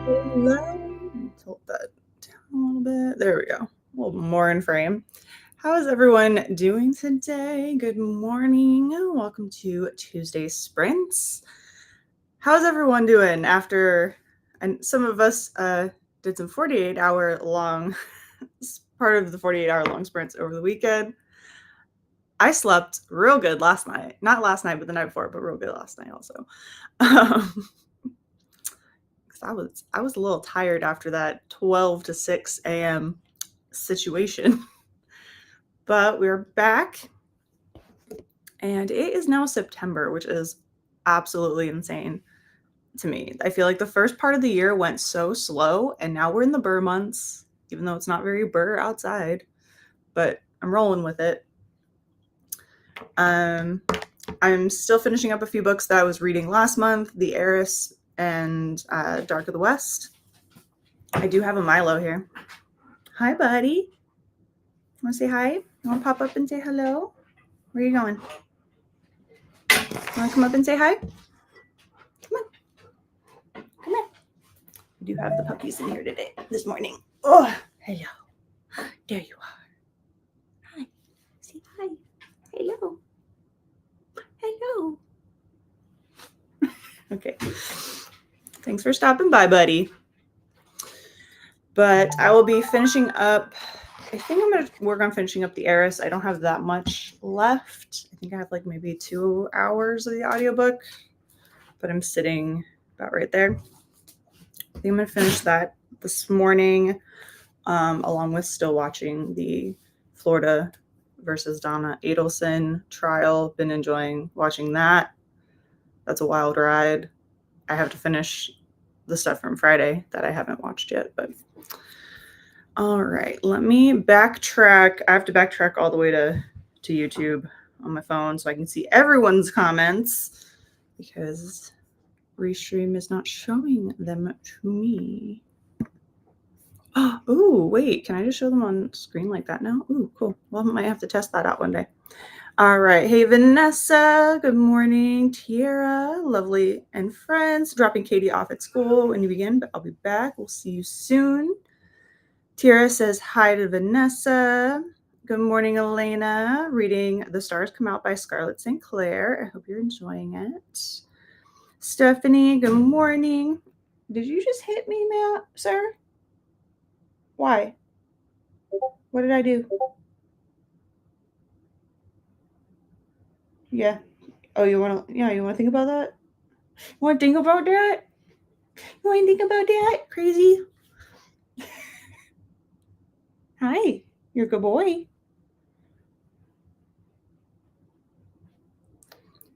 Hello. Let's hold that down a little bit. There we go. A little more in frame. How is everyone doing today? Good morning. Welcome to Tuesday Sprints. How's everyone doing after, and some of us did some 48-hour long, part of the 48-hour long sprints over the weekend. I slept real good last night. Not last night, but the night before, but real good last night also. I was a little tired after that 12 to 6 a.m. situation. But we're back. And it is now September, which is absolutely insane to me. I feel like the first part of the year went so slow, and now we're in the burr months, even though it's not very burr outside. But I'm rolling with it. I'm still finishing up a few books that I was reading last month, The Heiress and Dark of the West. I do have a Milo here. Hi, buddy. Want to say hi? You want to pop up and say hello? Where are you going? You want to come up and say hi? Come on. Come on. We do have the puppies in here today, this morning. Oh, hello. There you are. Hi. Say hi. Hello. Hello. Okay. Thanks for stopping by, buddy. But I will be finishing up. I think I'm going to work on finishing up The Heiress. I don't have that much left. I think I have like maybe 2 hours of the audiobook, but I'm sitting about right there. I think I'm going to finish that this morning, along with still watching the Florida versus Donna Adelson trial. Been enjoying watching that. That's a wild ride. I have to finish the stuff from Friday that I haven't watched yet, but all right, let me backtrack. I have to backtrack all the way to YouTube on my phone so I can see everyone's comments because Restream is not showing them to me. Oh, wait, can I just show them on screen like that now? Ooh, cool. Well, I might have to test that out one day. All right. Hey, Vanessa. Good morning. Tiara, lovely and friends. Dropping Katie off at school when you begin, but I'll be back. We'll see you soon. Tiara says hi to Vanessa. Good morning, Elena. Reading The Stars Come Out by Scarlett St. Clair. I hope you're enjoying it. Stephanie, good morning. Did you just hit me, Matt, sir? Why? What did I do? Yeah. Oh, you want to think about that? You want to think about that? You want to think about that? Crazy? Hi. You're a good boy. I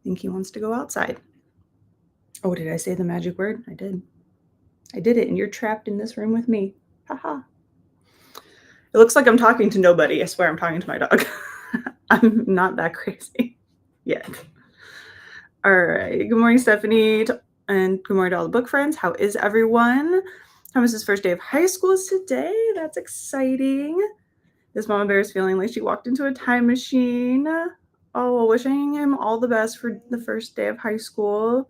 think he wants to go outside. Oh, did I say the magic word? I did. I did it, and you're trapped in this room with me. Haha. It looks like I'm talking to nobody. I swear I'm talking to my dog. I'm not that crazy yet. All right. Good morning, Stephanie, and good morning to all the book friends. How is everyone? Thomas's first day of high school is today. That's exciting. This mama bear is feeling like she walked into a time machine. Oh, wishing him all the best for the first day of high school.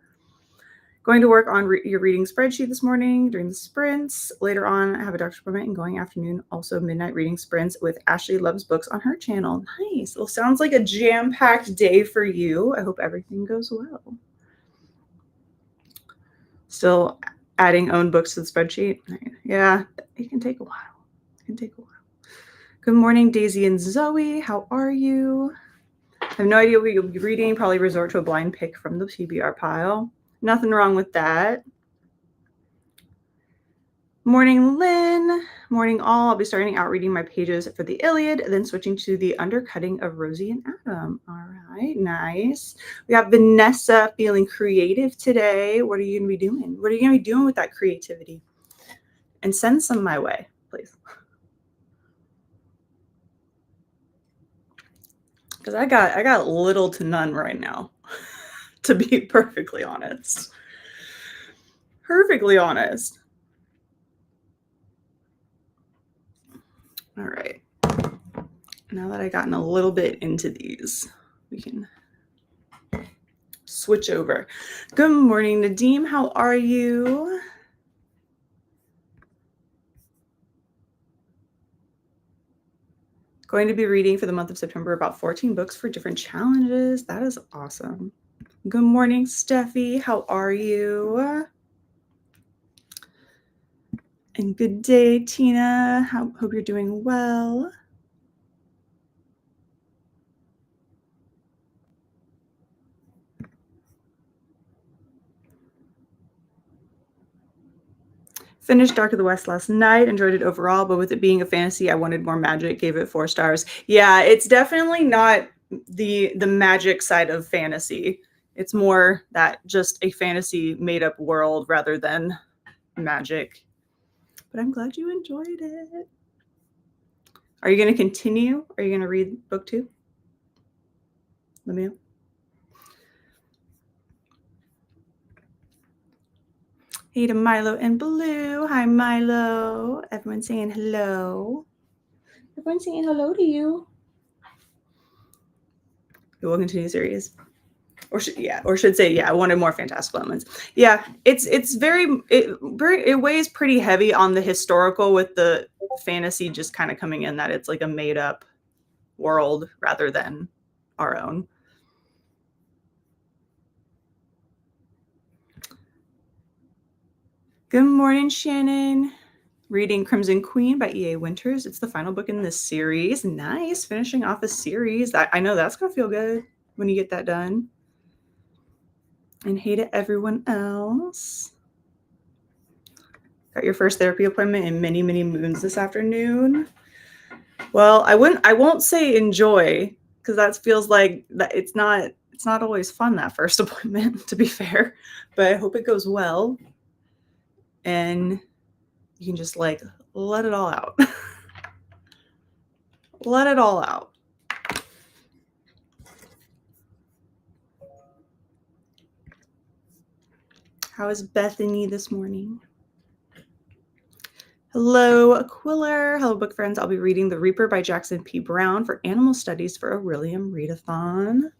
Going to work on your reading spreadsheet this morning during the sprints. Later on, I have a doctor's appointment and going afternoon, also midnight reading sprints with Ashley Loves Books on her channel. Nice. Well, sounds like a jam-packed day for you. I hope everything goes well. Still adding own books to the spreadsheet. Yeah, it can take a while. Good morning, Daisy and Zoe. How are you? I have no idea what you'll be reading. Probably resort to a blind pick from the TBR pile. Nothing wrong with that. Morning, Lynn. Morning, all. I'll be starting out reading my pages for the Iliad, then switching to the undercutting of Rosie and Adam. All right, nice. We got Vanessa feeling creative today. What are you going to be doing? What are you going to be doing with that creativity? And send some my way, please. Because I got little to none right now, to be perfectly honest. Perfectly honest. All right. Now that I've gotten a little bit into these, we can switch over. Good morning, Nadeem. How are you? Going to be reading for the month of September about 14 books for different challenges. That is awesome. Good morning, Steffi. How are you? And good day, Tina. Hope you're doing well. Finished Dark of the West last night. Enjoyed it overall, but with it being a fantasy, I wanted more magic. Gave it 4 stars. Yeah, it's definitely not the magic side of fantasy. It's more that just a fantasy made-up world rather than magic. But I'm glad you enjoyed it. Are you going to continue? Are you going to read book 2? Let me know. Hey to Milo and Blue. Hi, Milo. Everyone saying hello. Everyone saying hello to you. We will continue the series. Or should say, I wanted more fantastical elements. Yeah, it weighs pretty heavy on the historical with the fantasy just kind of coming in that it's like a made up world rather than our own. Good morning, Shannon. Reading Crimson Queen by E.A. Winters. It's the final book in this series. Nice. Finishing off a series. I know that's going to feel good when you get that done. And hey to everyone else. Got your first therapy appointment in many, many moons this afternoon. Well, I won't say enjoy, because that feels like that it's not always fun, that first appointment, to be fair. But I hope it goes well. And you can just like let it all out. Let it all out. How is Bethany this morning? Hello, Quiller. Hello, book friends. I'll be reading The Reaper by Jackson P. Brown for Animal Studies for Aurelium Readathon.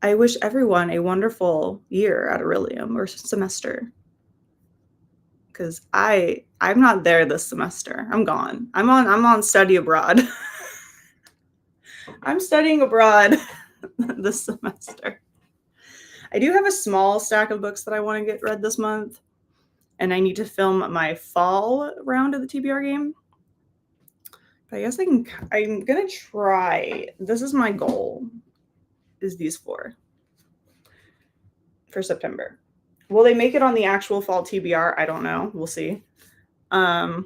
I wish everyone a wonderful year at Aurelium or semester. Because I'm not there this semester. I'm gone. I'm on study abroad. I'm studying abroad this semester. I do have a small stack of books that I want to get read this month. And I need to film my fall round of the TBR game. But I guess I'm going to try. This is my goal, is these 4 for September. Will they make it on the actual fall TBR? I don't know. We'll see. But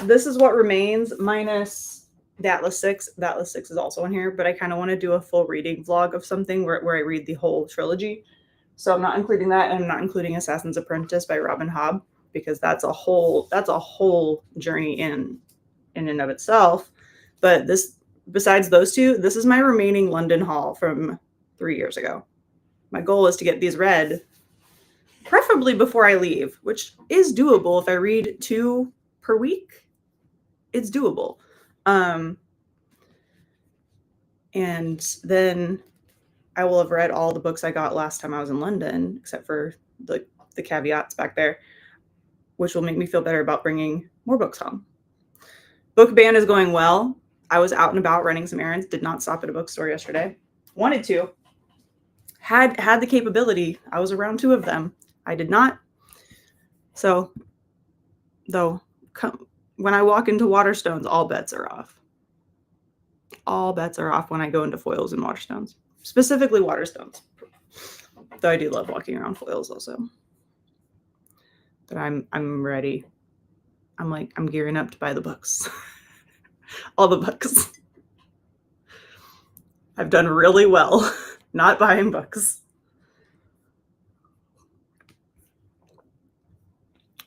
this is what remains, minus the Atlas 6. The Atlas 6 is also in here, but I kind of want to do a full reading vlog of something where I read the whole trilogy. So I'm not including that, and I'm not including Assassin's Apprentice by Robin Hobb, because that's a whole journey in and of itself. But this, besides those 2, this is my remaining London haul from 3 years ago. My goal is to get these read, preferably before I leave, which is doable if I read 2 per week. It's doable. And then I will have read all the books I got last time I was in London, except for the caveats back there, which will make me feel better about bringing more books home. Book ban is going well. I was out and about running some errands, did not stop at a bookstore yesterday. Wanted to. Had the capability. I was around 2 of them. I did not. So, though, when I walk into Waterstones, all bets are off. All bets are off when I go into Foyles and Waterstones. Specifically Waterstones. Though I do love walking around Foyles also. But I'm ready. I'm gearing up to buy the books. All the books. I've done really well not buying books.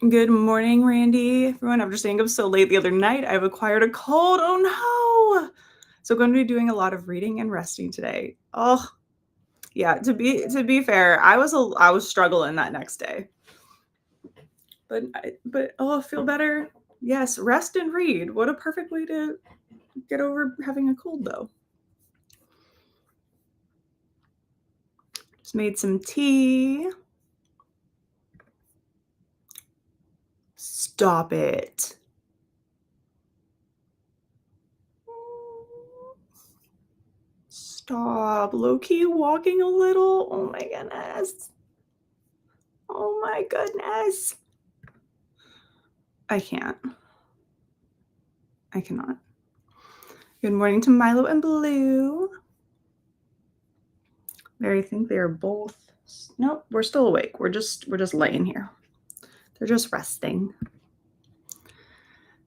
Good morning, Randy. Everyone, after staying up so late the other night, I've acquired a cold. Oh no! So I'm going to be doing a lot of reading and resting today. Oh, yeah. To be fair, I was struggling that next day. But I feel better. Yes, rest and read. What a perfect way to get over having a cold, though. Just made some tea. Stop it. Stop. Low-key walking a little. Oh my goodness. Oh my goodness. I can't. I cannot. Good morning to Milo and Blue. I think they are both. Nope, we're still awake. We're just laying here. They're just resting.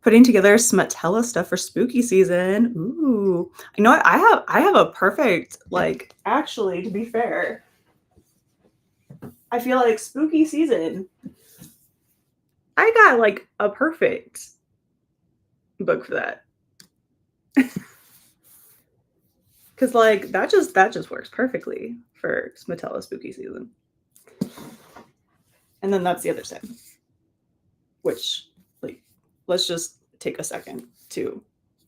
Putting together Smatella stuff for spooky season. Ooh. You know what? I have a perfect, like, actually, to be fair, I feel like spooky season, I got like a perfect book for that. Cause like that just works perfectly for Smatella spooky season. And then that's the other side. Which, like, let's just take a second to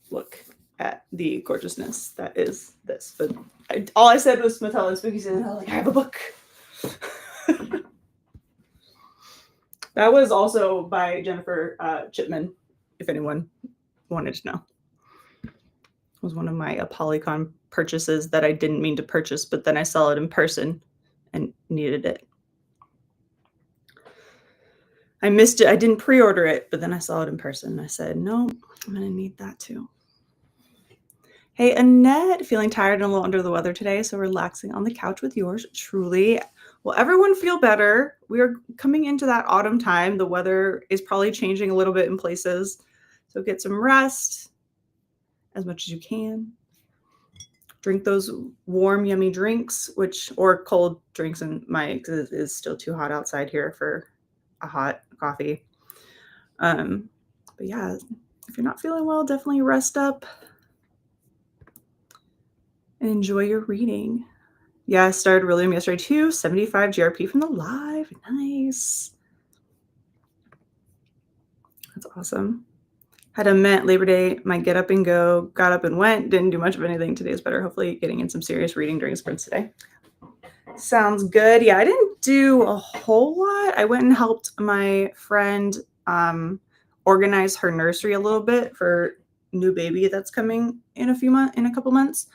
look at the gorgeousness that is this. But all I said was Smatella spooky season. I was like, I have a book. That was also by Jennifer Chipman, if anyone wanted to know. It was one of my Polycon purchases that I didn't mean to purchase, but then I saw it in person and needed it. I missed it. I didn't pre-order it, but then I saw it in person. And I said, no, I'm going to need that too. Hey, Annette, feeling tired and a little under the weather today, so relaxing on the couch with yours truly. Will everyone feel better? We are coming into that autumn time. The weather is probably changing a little bit in places. So get some rest as much as you can. Drink those warm, yummy drinks, or cold drinks, and it is still too hot outside here for a hot coffee. But yeah, if you're not feeling well, definitely rest up and enjoy your reading. Yeah, I started William yesterday too. 75 GRP from the live. Nice. That's awesome. Had a Met Labor Day, my get up and go, got up and went, didn't do much of anything. Today is better. Hopefully getting in some serious reading during sprints today. Sounds good. Yeah, I didn't do a whole lot. I went and helped my friend organize her nursery a little bit for new baby that's coming in a couple months.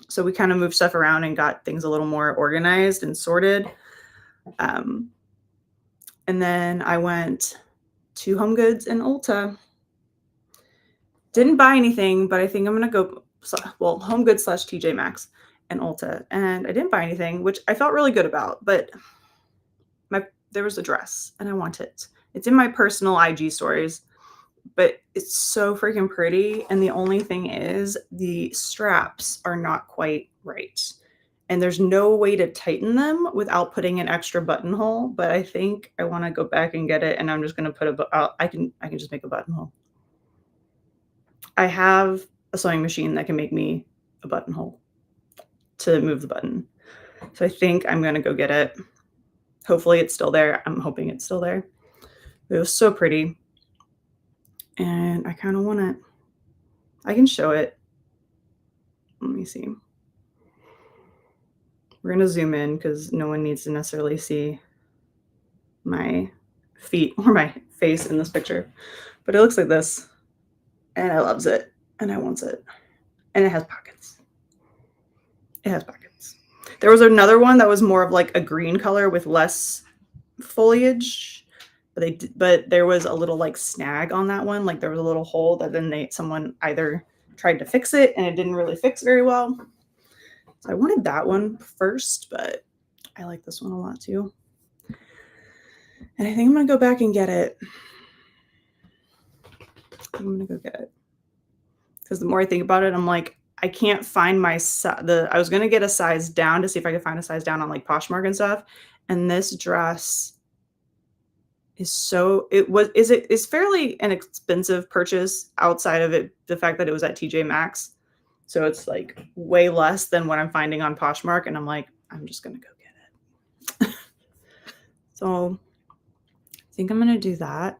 So we kind of moved stuff around and got things a little more organized and sorted. And then I went to Home Goods in Ulta. Didn't buy anything, but I think I'm going to go, Home Goods / TJ Maxx and Ulta. And I didn't buy anything, which I felt really good about, but there was a dress and I want it. It's in my personal IG stories, but it's so freaking pretty. And the only thing is the straps are not quite right. And there's no way to tighten them without putting an extra buttonhole. But I think I want to go back and get it. And I'm just going to put I can just make a buttonhole. I have a sewing machine that can make me a buttonhole to move the button. So I think I'm going to go get it. Hopefully it's still there. I'm hoping it's still there. It was so pretty. And I kind of want it. I can show it. Let me see. We're going to zoom in because no one needs to necessarily see my feet or my face in this picture. But it looks like this. And I loves it. And I wants it. And it has pockets. It has pockets. There was another one that was more of like a green color with less foliage. But there was a little like snag on that one. Like there was a little hole that then someone either tried to fix it and it didn't really fix very well. So I wanted that one first, but I like this one a lot too. And I think I'm going to go back and get it. I'm going to go get it. Because the more I think about it, I'm like, I can't find I was going to get a size down to see if I could find a size down on like Poshmark and stuff. And this dress is fairly an expensive purchase outside of it, the fact that it was at TJ Maxx. So it's like way less than what I'm finding on Poshmark. And I'm like, I'm just going to go get it. So I think I'm going to do that.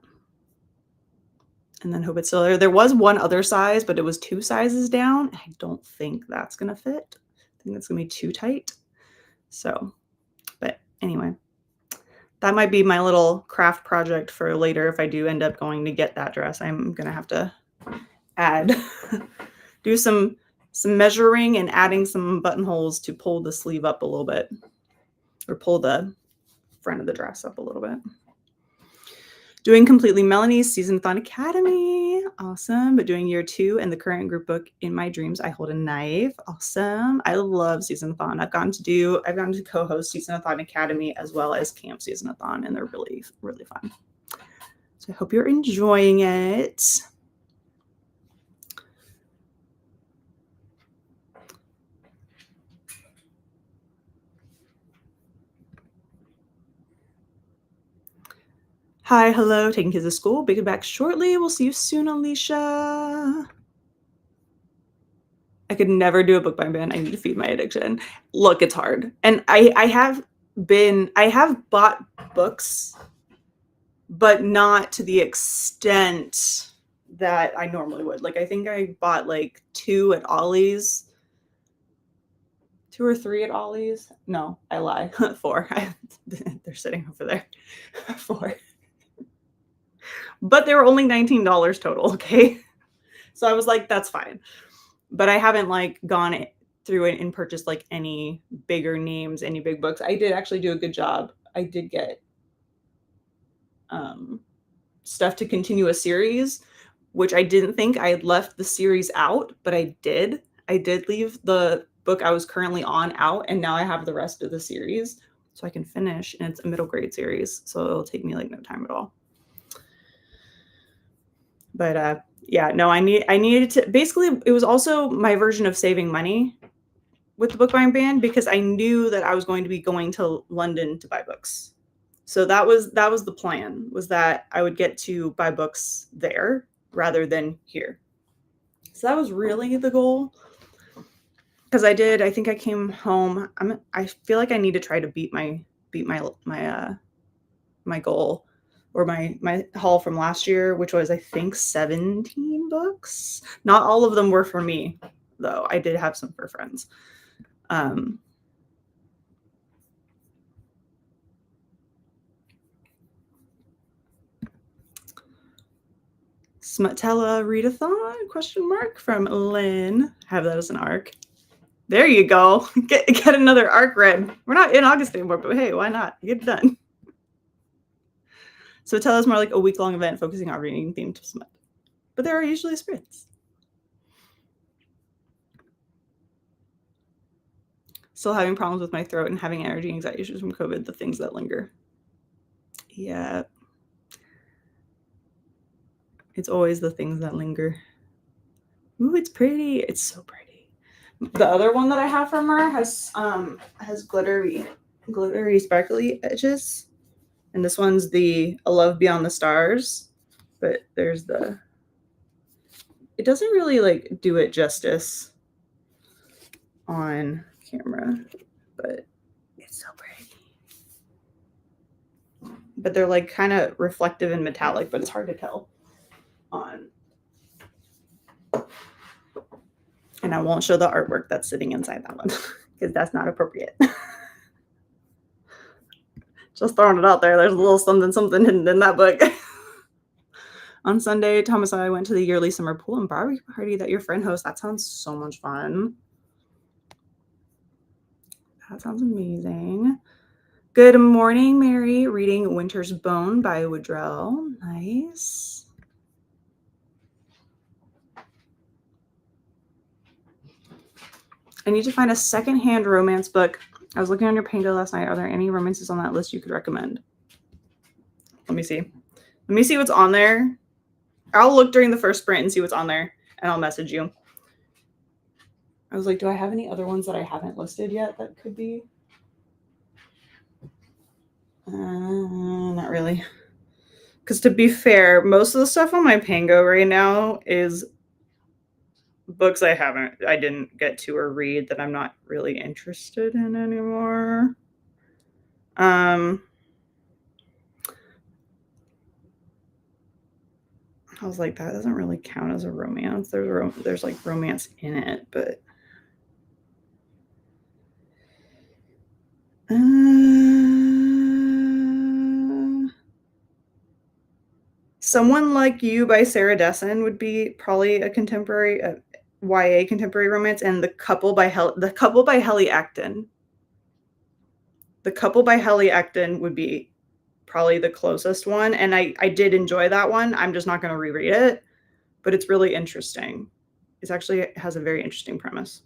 And then hope it's still there. There was one other size, but it was 2 sizes down. I don't think that's going to fit. I think that's going to be too tight. So, but anyway, that might be my little craft project for later. If I do end up going to get that dress, I'm going to have to do some some measuring and adding some buttonholes to pull the sleeve up a little bit, or pull the front of the dress up a little bit. Doing completely Melanie's Season-a-thon Academy. Awesome. But doing year 2 and the current group book In My Dreams, I Hold a Knife. Awesome. I love Season-a-thon. I've gotten to co-host Season-a-thon Academy as well as Camp Season-a-thon, and they're really, really fun. So I hope you're enjoying it. Hi, hello, taking kids to school. Big back shortly. We'll see you soon, Alicia. I could never do a bookbind ban. I need to feed my addiction. Look, it's hard. And I have bought books, but not to the extent that I normally would. Like, I think I bought like 2 at Ollie's. 2 or 3 at Ollie's. No, I lie. 4. They're sitting over there. 4. But they were only $19 total, okay? So I was like, that's fine. But I haven't like gone through it and purchased like any bigger names, any big books. I did actually do a good job. I did get stuff to continue a series, which I didn't think I had left the series out, but I did. I did leave the book I was currently on out, and now I have the rest of the series so I can finish, and it's a middle grade series, so it'll take me like no time at all. But yeah, no, I needed to, basically it was also my version of saving money with the bookbind ban, because I knew that I was going to be going to London to buy books. So that was the plan, was that I would get to buy books there rather than here. So that was really the goal. Because I think I came home. I feel like I need to try to beat my goal, or my haul from last year, which was, I think, 17 books. Not all of them were for me, though. I did have some for friends. Smutella readathon, question mark, from Lynn. Have that as an arc. There you go. Get another arc read. We're not in August anymore, but hey, why not? Get it done. So tell us more like a week-long event focusing on reading themed smut. But there are usually sprints. Still having problems with my throat and having allergy anxiety issues from COVID, the things that linger. Yeah. It's always the things that linger. Ooh, it's pretty. It's so pretty. The other one that I have from her has glittery sparkly edges. And this one's the A Love Beyond the Stars. But there's the... It doesn't really like do it justice on camera, but it's so pretty. But they're like kind of reflective and metallic, but it's hard to tell on. And I won't show the artwork that's sitting inside that one because that's not appropriate. Just throwing it out there. There's a little something hidden in that book. On Sunday, Thomas and I went to the yearly summer pool and barbecue party that your friend hosts. That sounds so much fun. That sounds amazing. Good morning, Mary. Reading Winter's Bone by Woodrell. Nice. I need to find a secondhand romance book. I was looking on your Pango last night. Are there any romances on that list you could recommend? Let me see. Let me see what's on there. I'll look during the first sprint and see what's on there, and I'll message you. I was like, do I have any other ones that I haven't listed yet that could be? Not really. Because to be fair, most of the stuff on my Pango right now is books I didn't get to or read that I'm not really interested in anymore. I was like, that doesn't really count as a romance. There's like romance in it, but Someone Like You by Sarah Dessen would be probably a contemporary. YA contemporary romance, and The Couple by Helly Acton. The Couple by Helly Acton would be probably the closest one, and I did enjoy that one. I'm just not going to reread it, but it's really interesting. It has a very interesting premise.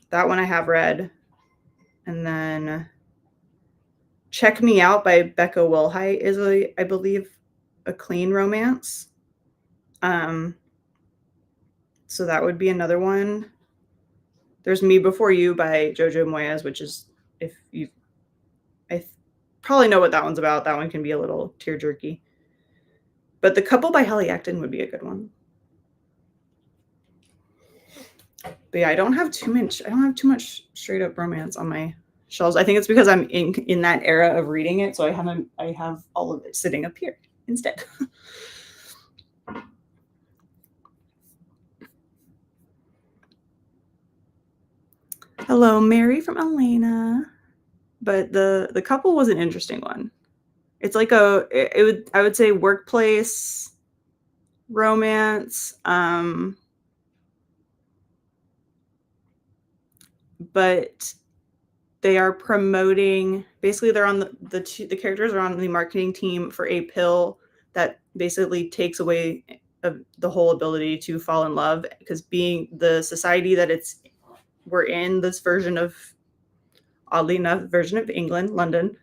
That one I have read. And then Check Me Out by Becca Wilhite is, I believe, a clean romance. So that would be another one. There's Me Before You by Jojo Moyes, which is, probably know what that one's about. That one can be a little tear-jerky. But The Couple by Helly Acton would be a good one. But yeah, I don't have too much straight up romance on my shelves. I think it's because I'm in that era of reading it, so I have all of it sitting up here instead. Hello, Mary from Elena. But the Couple was an interesting one. It's like I would say workplace romance, but they are promoting, basically they're on the characters are on the marketing team for a pill that basically takes away the whole ability to fall in love, because being the society that we're in, this version of, oddly enough, version of England, London,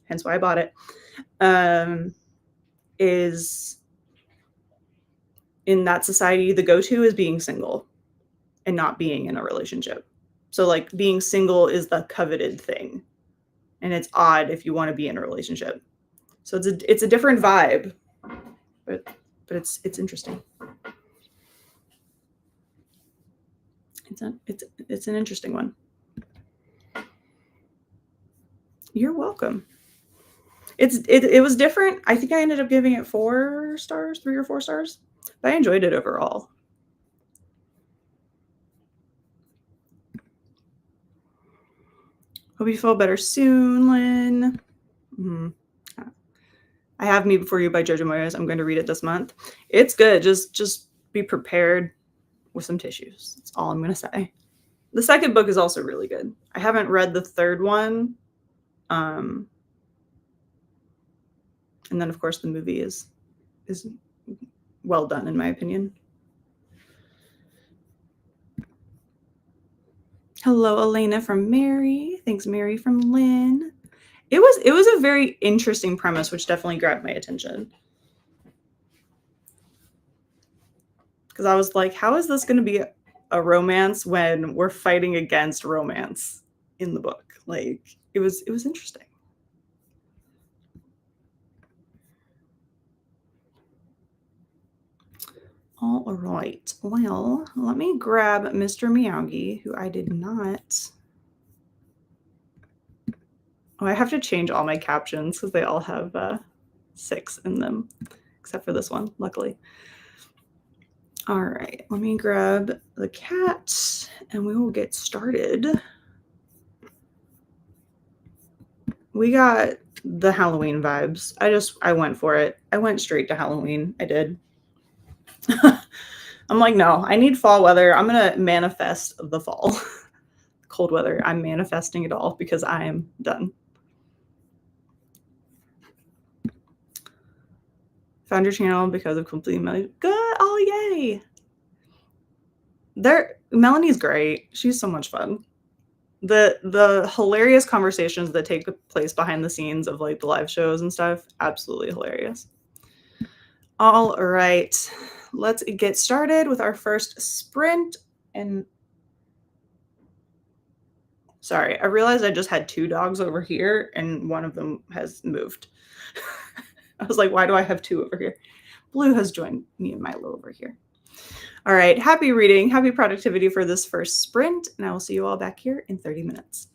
hence why I bought it, is, in that society, the go-to is being single and not being in a relationship. So like being single is the coveted thing, and it's odd if you want to be in a relationship. So it's a different vibe, but it's interesting. It's an interesting one. You're welcome. It was different. I think I ended up giving it 4 stars, 3 or 4 stars, but I enjoyed it overall. Hope you feel better soon, Lynn. Mm-hmm. I have Me Before You by Jojo Moyes. I'm going to read it this month. It's good. Just be prepared with some tissues. That's all I'm going to say. The second book is also really good. I haven't read the third one. And then, of course, the movie is well done, in my opinion. Hello, Elena from Mary. Thanks, Mary from Lynn. It was a very interesting premise, which definitely grabbed my attention. Because I was like, how is this going to be a romance when we're fighting against romance in the book? Like, it was interesting. All right. Well, let me grab Mr. Miyagi, who I did not. Oh, I have to change all my captions because they all have 6 in them, except for this one, luckily. All right, let me grab the cat and we will get started. We got the Halloween vibes. I went for it. I went straight to Halloween. I did. I'm like, no, I need fall weather. I'm going to manifest the fall. Cold weather. I'm manifesting it all because I am done. Found your channel because of completely Melanie. Good. Oh, yay. Melanie's great. She's so much fun. The hilarious conversations that take place behind the scenes of like the live shows and stuff, absolutely hilarious. All right, let's get started with our first sprint. And sorry, I realized I just had 2 dogs over here and one of them has moved. I was like, why do I have 2 over here? Blue has joined me and Milo over here. All right, happy reading, happy productivity for this first sprint, and I will see you all back here in 30 minutes.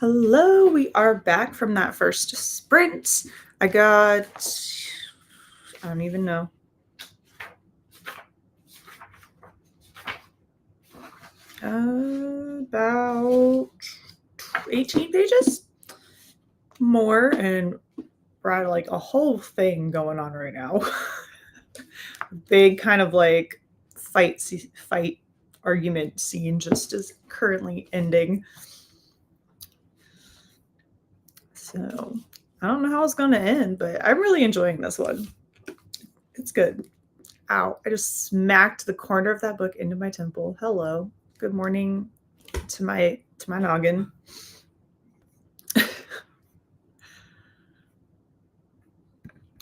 Hello, we are back from that first sprint. I don't even know. About 18 pages more, and we're at like a whole thing going on right now. Big kind of like fight argument scene just is currently ending. So I don't know how it's gonna end, but I'm really enjoying this one. It's good. Ow, I just smacked the corner of that book into my temple. Hello. Good morning to my noggin.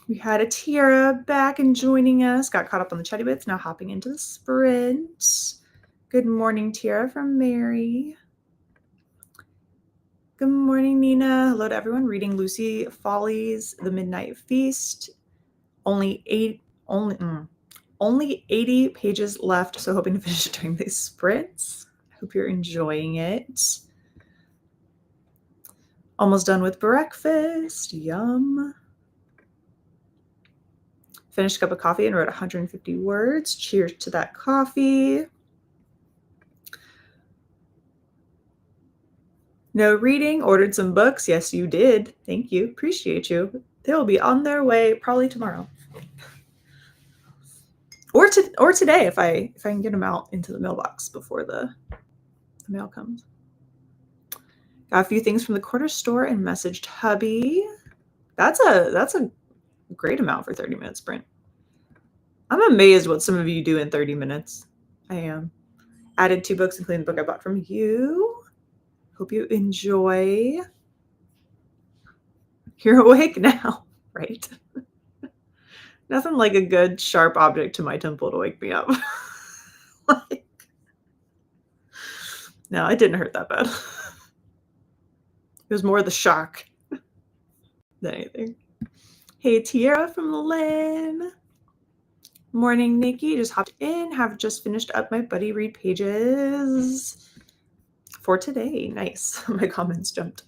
We had a Tiara back and joining us. Got caught up on the chatty bits, now hopping into the sprint. Good morning, Tiara from Mary. Good morning, Nina. Hello to everyone. Reading Lucy Foley's The Midnight Feast. Only 80 pages left, so hoping to finish it during these sprints. I hope you're enjoying it. Almost done with breakfast. Yum. Finished a cup of coffee and wrote 150 words. Cheers to that coffee. No reading. Ordered some books. Yes, you did. Thank you. Appreciate you. They will be on their way probably tomorrow. Or today if I can get them out into the mailbox before the mail comes. Got a few things from the corner store and messaged hubby. That's a great amount for 30-minute sprint. I'm amazed what some of you do in 30 minutes. I am. Added 2 books, including the book I bought from you. Hope you enjoy. You're awake now, right? Nothing like a good sharp object to my temple to wake me up. No, it didn't hurt that bad. It was more the shock than anything. Hey, Tiara from Lynn. Morning, Nikki. Just hopped in. Have just finished up my buddy read pages for today. Nice. My comments jumped.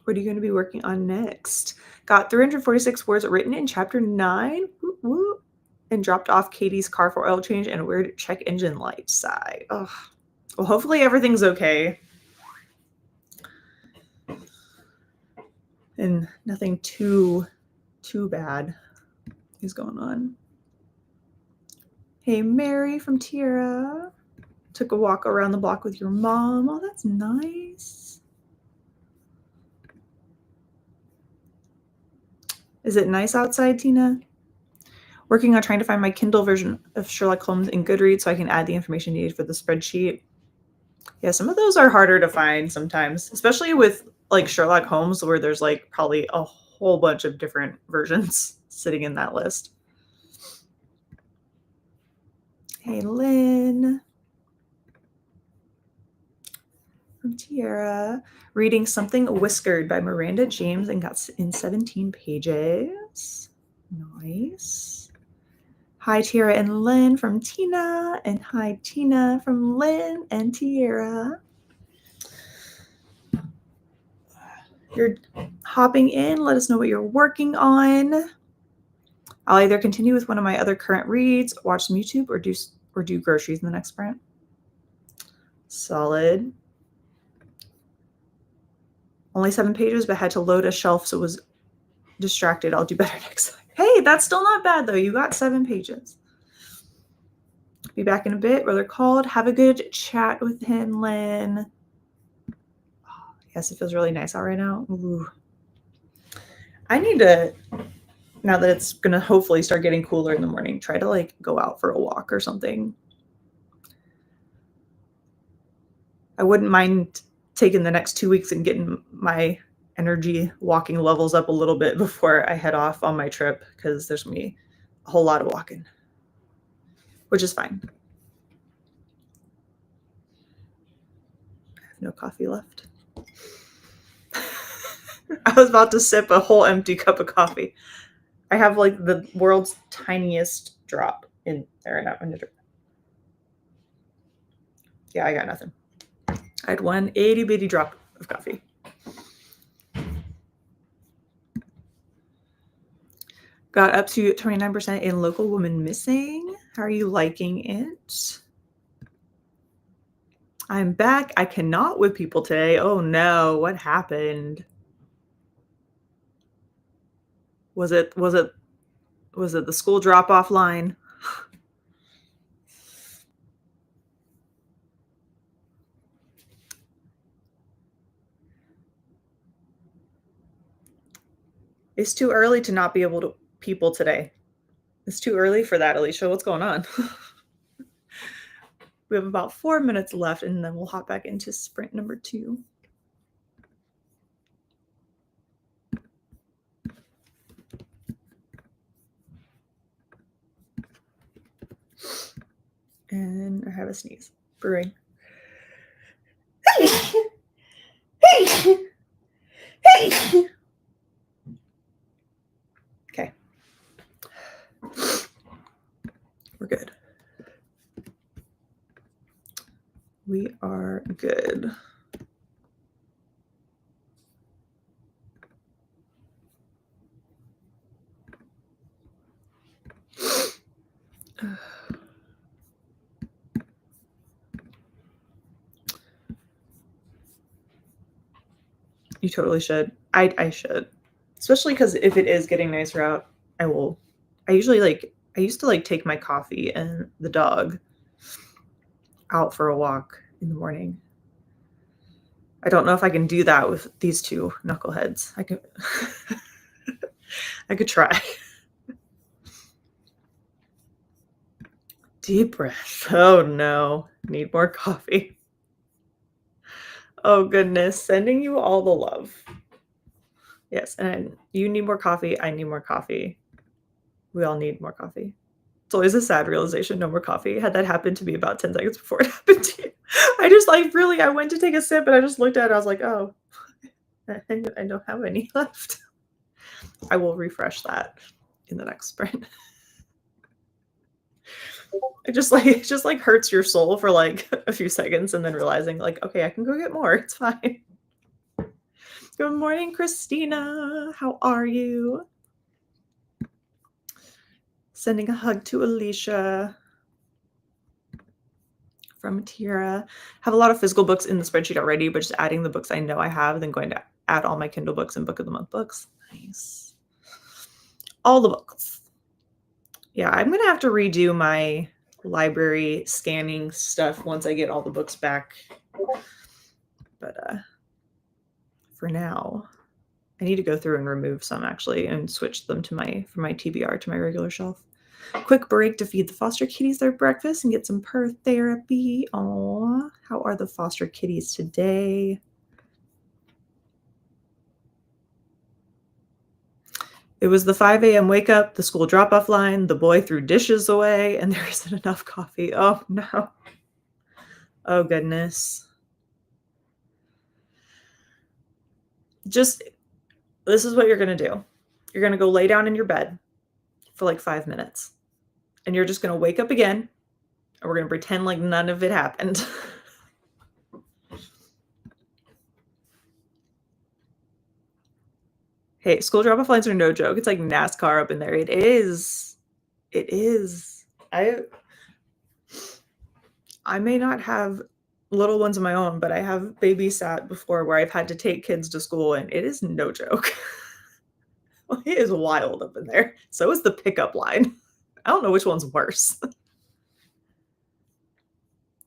What are you going to be working on next? Got 346 words written in chapter 9. Woo, woo, and dropped off Katie's car for oil change and a weird check engine light. Sigh. Ugh. Well, hopefully everything's okay. And nothing too bad is going on. Hey, Mary from Tiara. Took a walk around the block with your mom. Oh, that's nice. Is it nice outside, Tina? Working on trying to find my Kindle version of Sherlock Holmes in Goodreads so I can add the information needed for the spreadsheet. Yeah, some of those are harder to find sometimes, especially with like Sherlock Holmes, where there's like probably a whole bunch of different versions sitting in that list. Hey, Lynn. From Tiara. Reading Something Whiskered by Miranda James and got in 17 pages. Nice. Hi, Tiara and Lynn from Tina. And hi, Tina from Lynn and Tiara. You're hopping in. Let us know what you're working on. I'll either continue with one of my other current reads, watch some YouTube, or do groceries in the next sprint. Solid. Only 7 pages, but had to load a shelf, so was distracted. I'll do better next time. Hey, that's still not bad, though. You got 7 pages. Be back in a bit. Brother called. Have a good chat with him, Lynn. Oh, yes, it feels really nice out right now. Ooh. I need to, now that it's going to hopefully start getting cooler in the morning, try to like go out for a walk or something. I wouldn't mind taking the next 2 weeks and getting my energy walking levels up a little bit before I head off on my trip, because there's going to be a whole lot of walking, which is fine. I have no coffee left. I was about to sip a whole empty cup of coffee. I have like the world's tiniest drop in there. Yeah, I got nothing. I had one itty bitty drop of coffee. Got up to 29% in local woman missing. How are you liking it? I'm back. I cannot with people today. Oh no, what happened? Was it the school drop-off line? It's too early to not be able to people today. It's too early for that, Alicia. What's going on? We have about 4 minutes left, and then we'll hop back into sprint number 2. And I have a sneeze. Brewing. Okay. We're good. We are good. You totally should. I should. Especially because if it is getting nicer out, I will. I used to like take my coffee and the dog out for a walk in the morning. I don't know if I can do that with these two knuckleheads. I could try. Deep breath. Oh no. Need more coffee. Oh goodness. Sending you all the love. Yes, and you need more coffee. I need more coffee. We all need more coffee. It's always a sad realization, no more coffee. Had that happened to me about 10 seconds before it happened to you. I went to take a sip and I just looked at it. I was like, oh, I don't have any left. I will refresh that in the next sprint. It just hurts your soul for like a few seconds and then realizing like, okay, I can go get more. It's fine. Good morning, Christina. How are you? Sending a hug to Alicia from Tira. Have a lot of physical books in the spreadsheet already, but just adding the books I know I have, then going to add all my Kindle books and Book of the Month books. Nice. All the books. Yeah, I'm going to have to redo my library scanning stuff once I get all the books back. But for now, I need to go through and remove some actually and switch them to from my TBR to my regular shelf. Quick break to feed the foster kitties their breakfast and get some purr therapy. Aw, how are the foster kitties today? It was the 5 a.m. wake up, the school drop-off line, the boy threw dishes away, and there isn't enough coffee. Oh, no. Oh, goodness. This is what you're going to do. You're going to go lay down in your bed for like 5 minutes. And you're just going to wake up again, and we're going to pretend like none of it happened. Hey, school drop-off lines are no joke. It's like NASCAR up in there. It is. It is. I may not have little ones of my own, but I have babysat before where I've had to take kids to school, and it is no joke. It is wild up in there. So is the pickup line. I don't know which one's worse.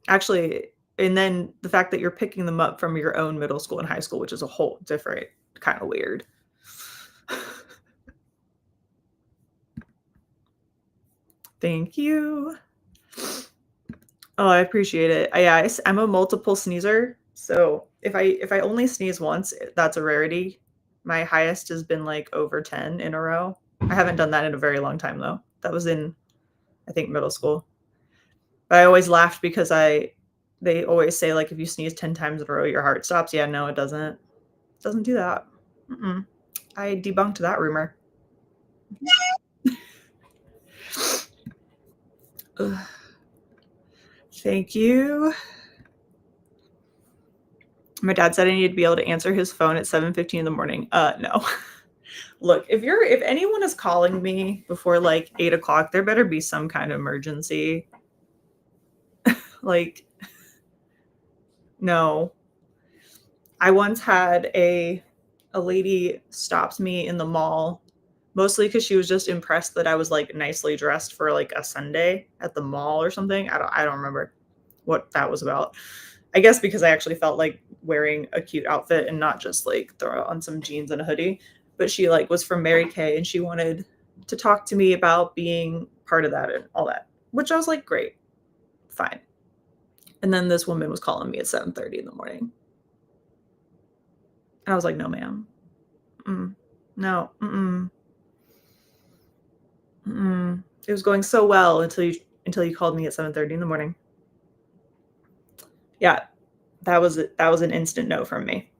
Actually, and then the fact that you're picking them up from your own middle school and high school, which is a whole different kind of weird. Thank you. Oh, I appreciate it. I'm a multiple sneezer, so if I only sneeze once, that's a rarity. My highest has been like over 10 in a row. I haven't done that in a very long time though. That was in, I think, middle school. But I always laughed because they always say like if you sneeze 10 times in a row, your heart stops. Yeah, no, it doesn't. It doesn't do that. I debunked that rumor. Thank you. My dad said I needed to be able to answer his phone at 7:15 in the morning. No. Look, if anyone is calling me before like 8 o'clock, there better be some kind of emergency. Like, no. I once had a lady stopped me in the mall, mostly because she was just impressed that I was like nicely dressed for like a Sunday at the mall or something. I don't remember what that was about. I guess because I actually felt like wearing a cute outfit and not just like throw on some jeans and a hoodie. But she like was from Mary Kay and she wanted to talk to me about being part of that and all that, which I was like, great, fine. And then this woman was calling me at 7:30 in the morning. And I was like, no, ma'am. No. It was going so well until you called me at 7:30 in the morning. Yeah, that was an instant no from me.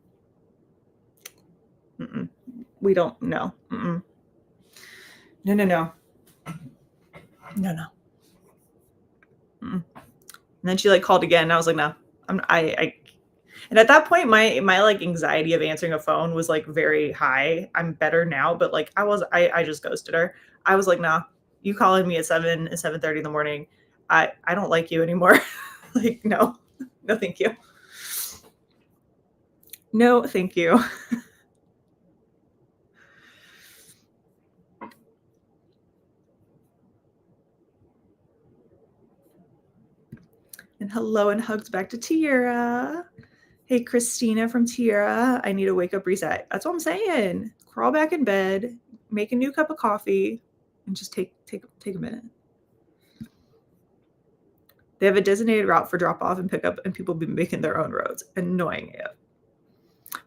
We don't know. No. No. And then she like called again. And I was like, no. And at that point, my like anxiety of answering a phone was like very high. I'm better now, but like I just ghosted her. I was like, nah, you calling me at 7:30 in the morning. I don't like you anymore. Like, no, thank you. No, thank you. And hello and hugs back to Tiara. Hey, Christina from Tiara. I need a wake up reset. That's what I'm saying. Crawl back in bed, make a new cup of coffee, and just take a minute. They have a designated route for drop off and pickup, and people be making their own roads. Annoying it.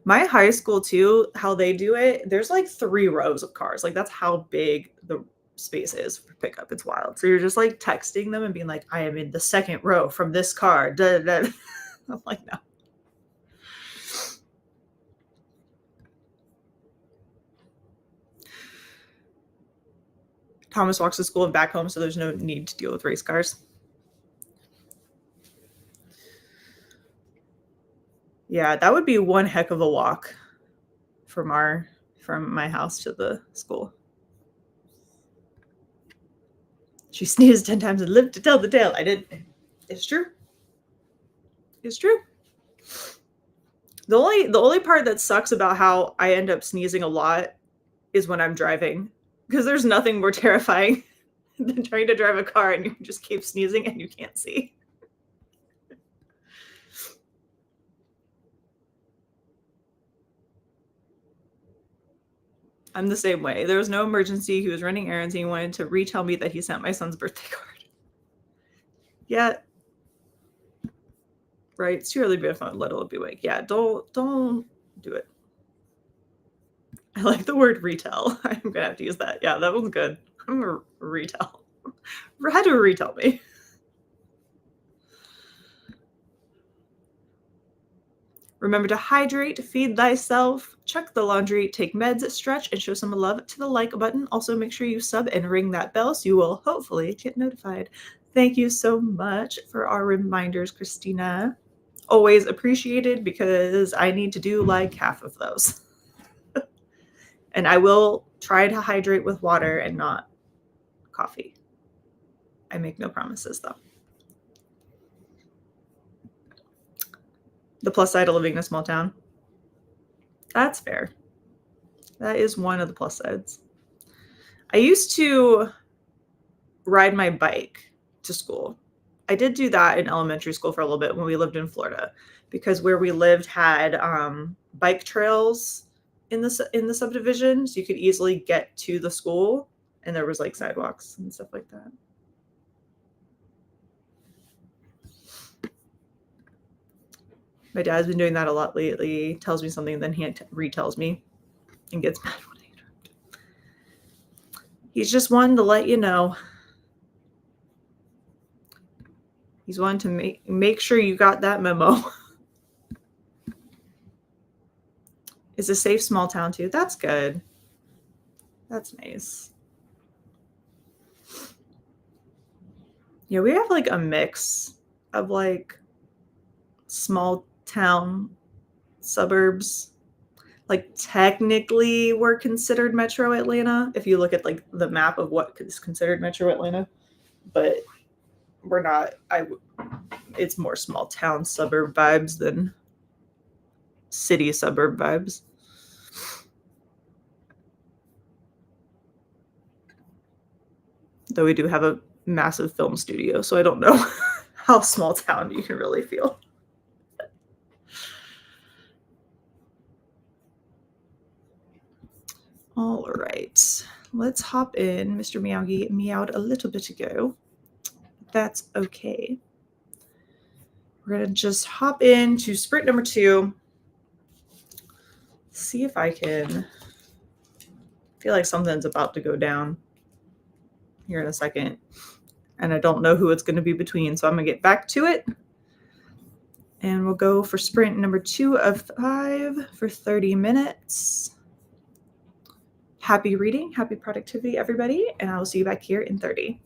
My high school too, how they do it, there's like 3 rows of cars. Like that's how big the space is for pickup. It's wild. So you're just like texting them and being like, I am in the 2nd row from this car. Da, da, da. I'm like, no. Thomas walks to school and back home, so there's no need to deal with race cars. Yeah, that would be one heck of a walk from my house to the school. She sneezed 10 times and lived to tell the tale. I did. It's true. It's true. The only part that sucks about how I end up sneezing a lot is when I'm driving, because there's nothing more terrifying than trying to drive a car and you just keep sneezing and you can't see. I'm the same way. There was no emergency. He was running errands and he wanted to retell me that he sent my son's birthday card. Yeah. Right. It's too early to be a phone. Little be awake. Yeah. Don't do it. I like the word retell. I'm going to have to use that. Yeah, that one's good. I'm going to retell. Had to retell me. Remember to hydrate, feed thyself, check the laundry, take meds, stretch, and show some love to the like button. Also, make sure you sub and ring that bell so you will hopefully get notified. Thank you so much for our reminders, Christina. Always appreciated, because I need to do like half of those. And I will try to hydrate with water and not coffee. I make no promises, though. The plus side of living in a small town. That's fair. That is one of the plus sides. I used to ride my bike to school. I did do that in elementary school for a little bit when we lived in Florida, because where we lived had bike trails in the subdivision, so you could easily get to the school, and there was like sidewalks and stuff like that. My dad's been doing that a lot lately. Tells me something, then he retells me and gets mad when I interrupt. He's just one to let you know. He's one to make sure you got that memo. It's a safe small town too. That's good. That's nice. Yeah, we have like a mix of like small town suburbs. Like technically we're considered Metro Atlanta if you look at like the map of what is considered Metro Atlanta, but we're not. It's more small town suburb vibes than city suburb vibes. Though we do have a massive film studio, so I don't know how small town you can really feel. All right, let's hop in. Mr. Meowgie meowed a little bit ago. That's okay. We're going to just hop into sprint number 2. See if I can. I feel like something's about to go down here in a second. And I don't know who it's going to be between, so I'm going to get back to it. And we'll go for sprint number 2 of 5 for 30 minutes. Happy reading, happy productivity, everybody, and I will see you back here in 30.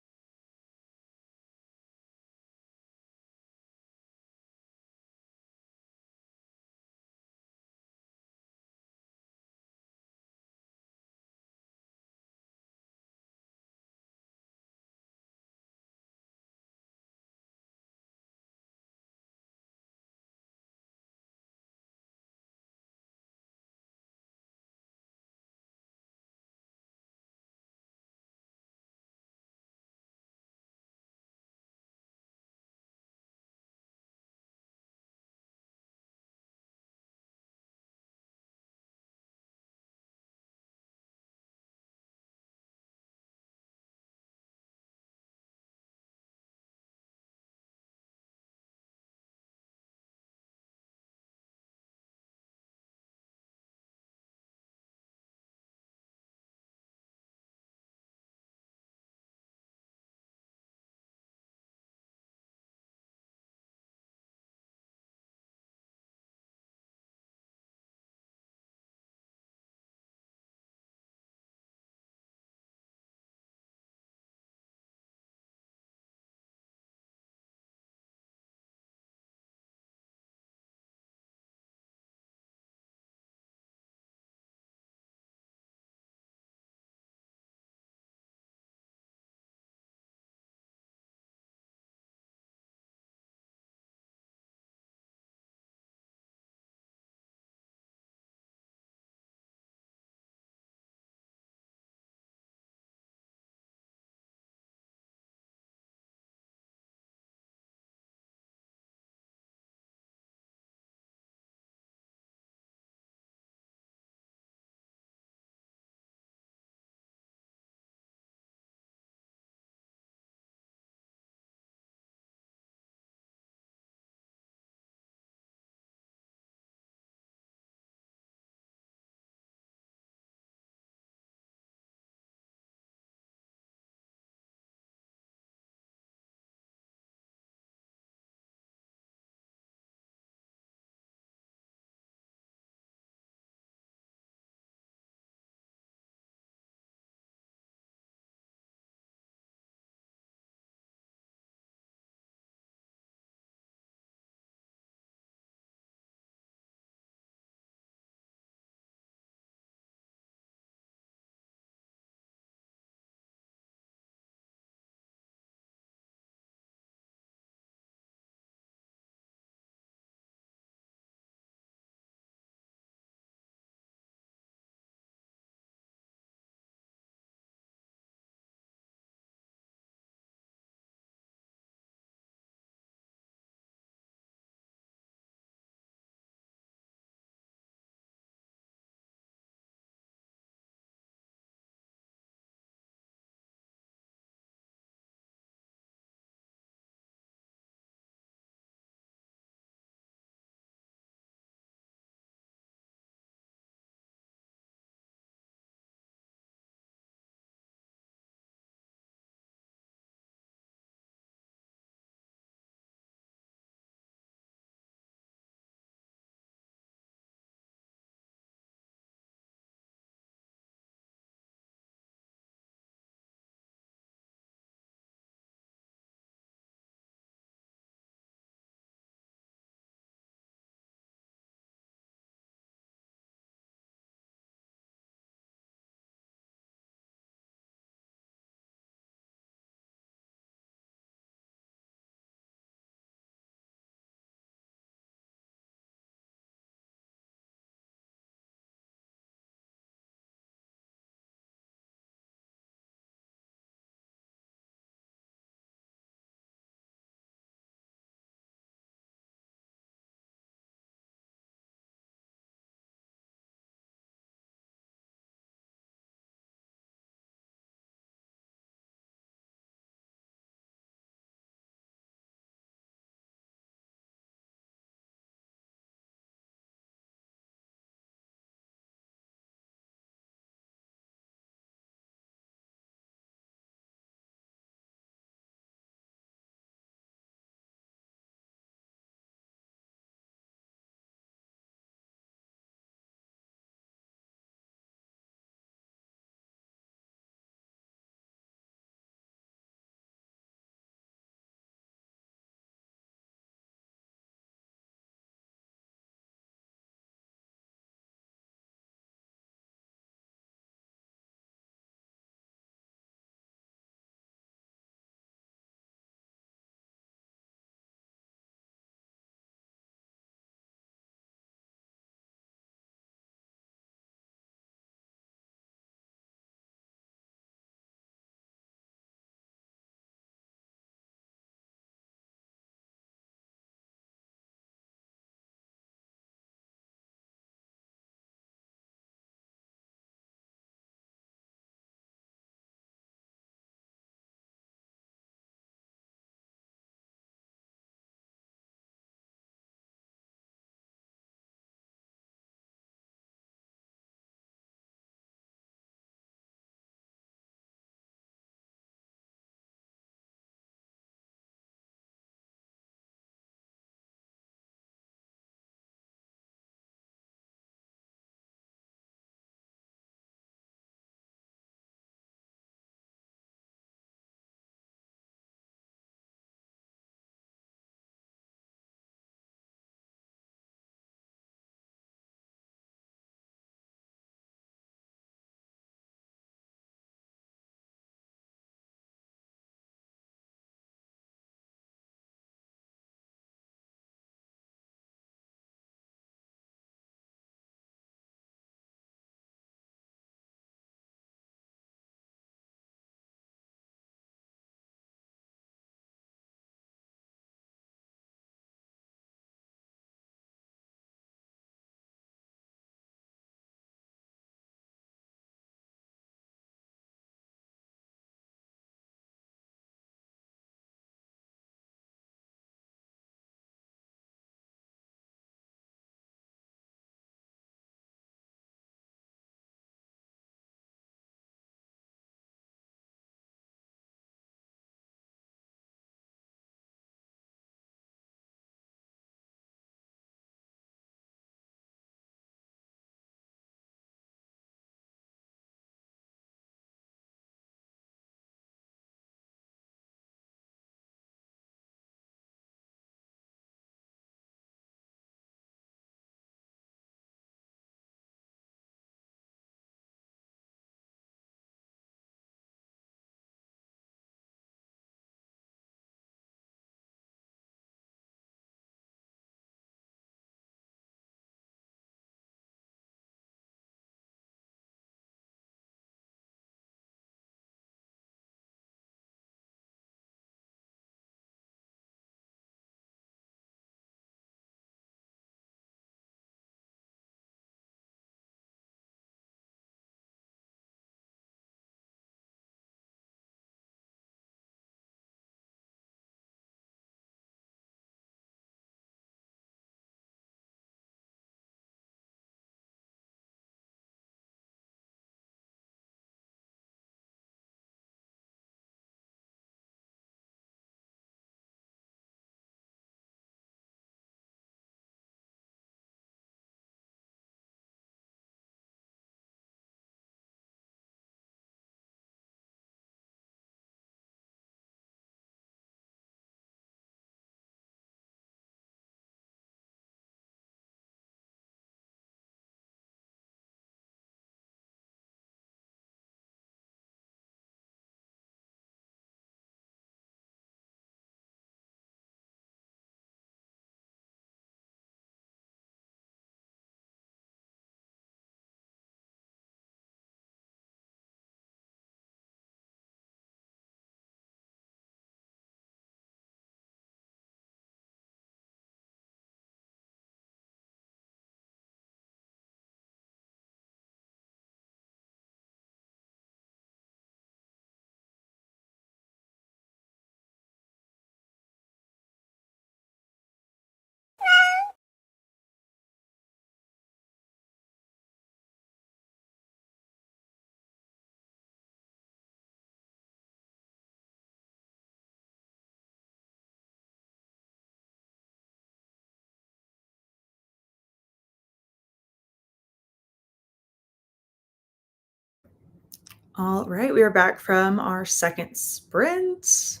All right, we are back from our second sprint.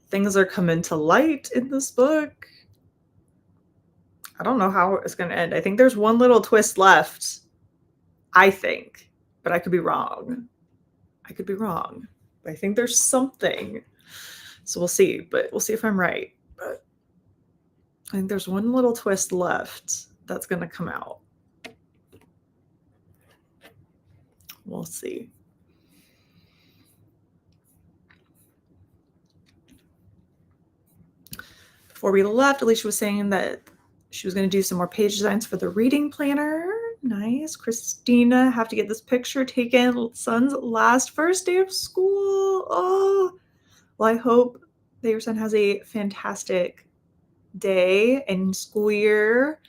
Things are coming to light in this book. I don't know how it's going to end. I think there's one little twist left. I think, but I could be wrong. I think there's something. So we'll see, but we'll see if I'm right. But I think there's one little twist left that's going to come out. We'll see. Before we left, Alicia was saying that she was going to do some more page designs for the reading planner. Nice. Christina, have to get this picture taken. Son's first day of school. Oh, well, I hope that your son has a fantastic day and school year.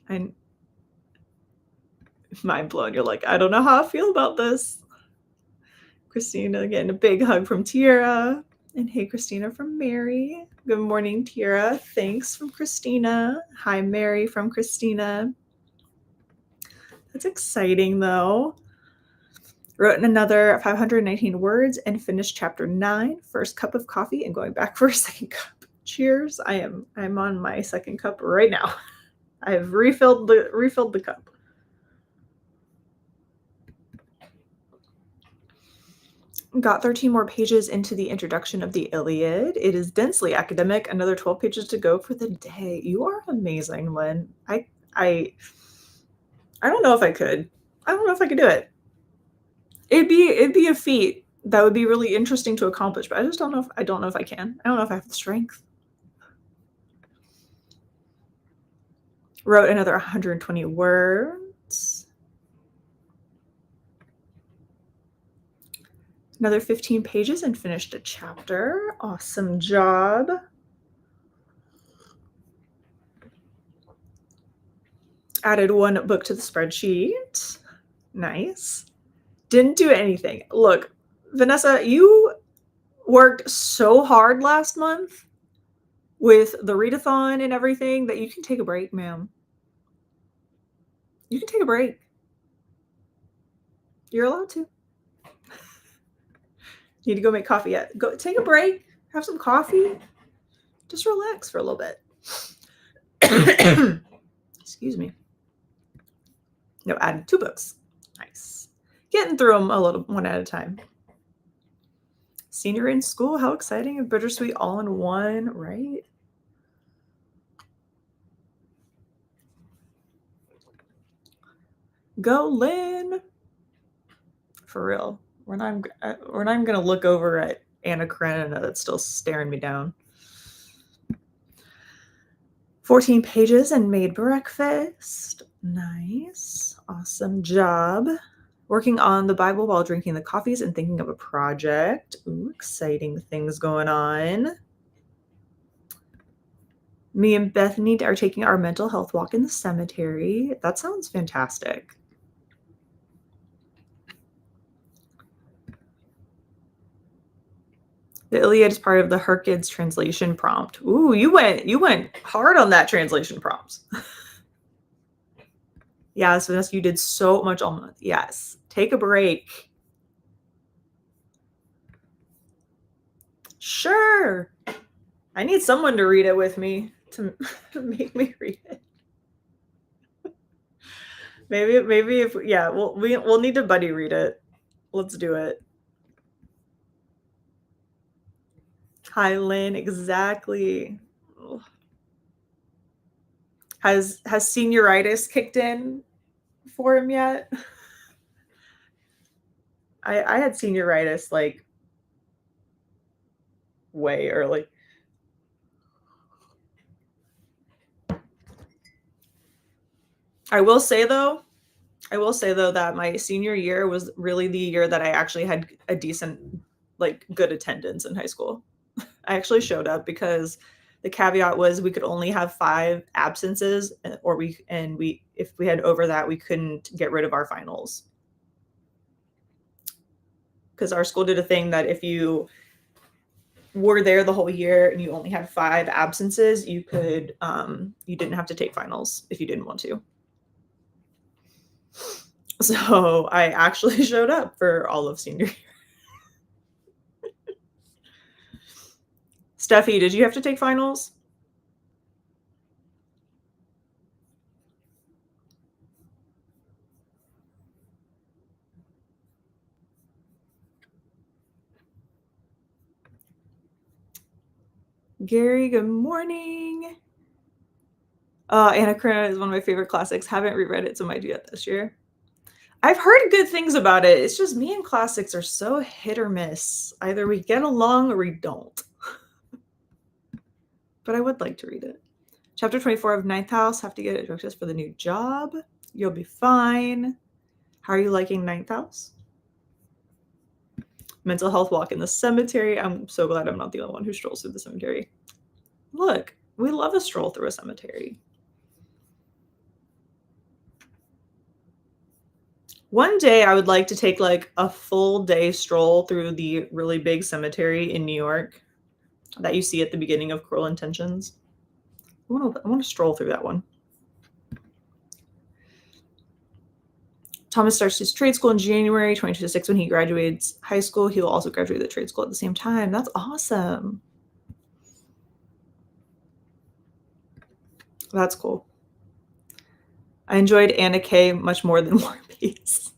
And mind blown. You're like, I don't know how I feel about this. Christina, getting a big hug from Tiara. And hey, Christina from Mary. Good morning, Tiara. Thanks from Christina. Hi, Mary from Christina. That's exciting, though. Wrote in another 519 words and finished chapter 9. First cup of coffee and going back for a second cup. Cheers. I'm on my second cup right now. I've refilled the cup. Got 13 more pages into the introduction of the Iliad. It is densely academic. Another 12 pages to go for the day. You are amazing, Lynn. I don't know if I could. I don't know if I could do it. It'd be a feat that would be really interesting to accomplish, but I just don't know if I can. I don't know if I have the strength. Wrote another 120 words. Another 15 pages and finished a chapter. Awesome job. Added one book to the spreadsheet. Nice. Didn't do anything. Look, Vanessa, you worked so hard last month with the readathon and everything that you can take a break, ma'am. You can take a break. You're allowed to. Need to go make coffee yet. Go take a break, have some coffee, just relax for a little bit. Excuse me. No, added 2 books. Nice. Getting through them one at a time. Senior in school, how exciting and bittersweet all in one, right? Go, Lynn. For real. When I'm going to look over at Anna Karenina that's still staring me down. 14 pages and made breakfast. Nice. Awesome job. Working on the Bible while drinking the coffees and thinking of a project. Ooh, exciting things going on. Me and Bethany are taking our mental health walk in the cemetery. That sounds fantastic. The Iliad is part of the Herkids translation prompt. Ooh, you went hard on that translation prompt. Yes, Vanessa, you did so much all month. Yes. Take a break. Sure. I need someone to read it with me to make me read it. Maybe if we'll need to buddy read it. Let's do it. Hi, Lynn. Exactly. Has senioritis kicked in for him yet? I had senioritis like way early. I will say though that my senior year was really the year that I actually had a decent, like, good attendance in high school. I actually showed up because the caveat was we could only have 5 absences, or if we had over that, we couldn't get rid of our finals. Because our school did a thing that if you were there the whole year and you only had 5 absences, you didn't have to take finals if you didn't want to. So I actually showed up for all of senior year. Steffi, did you have to take finals? Gary, good morning. Anna Karenina is one of my favorite classics. Haven't reread it, so might do that this year. I've heard good things about it. It's just me and classics are so hit or miss. Either we get along or we don't. But I would like to read it. Chapter 24 of Ninth House. Have to get a drug test for the new job. You'll be fine. How are you liking Ninth House? Mental health walk in the cemetery. I'm so glad I'm not the only one who strolls through the cemetery. Look, we love a stroll through a cemetery. One day I would like to take like a full day stroll through the really big cemetery in New York that you see at the beginning of Cruel Intentions. I want to stroll through that one. Thomas starts his trade school in January 2026 when he graduates high school. He will also graduate the trade school at the same time. That's awesome. That's cool. I enjoyed Anna K much more than War and Peace.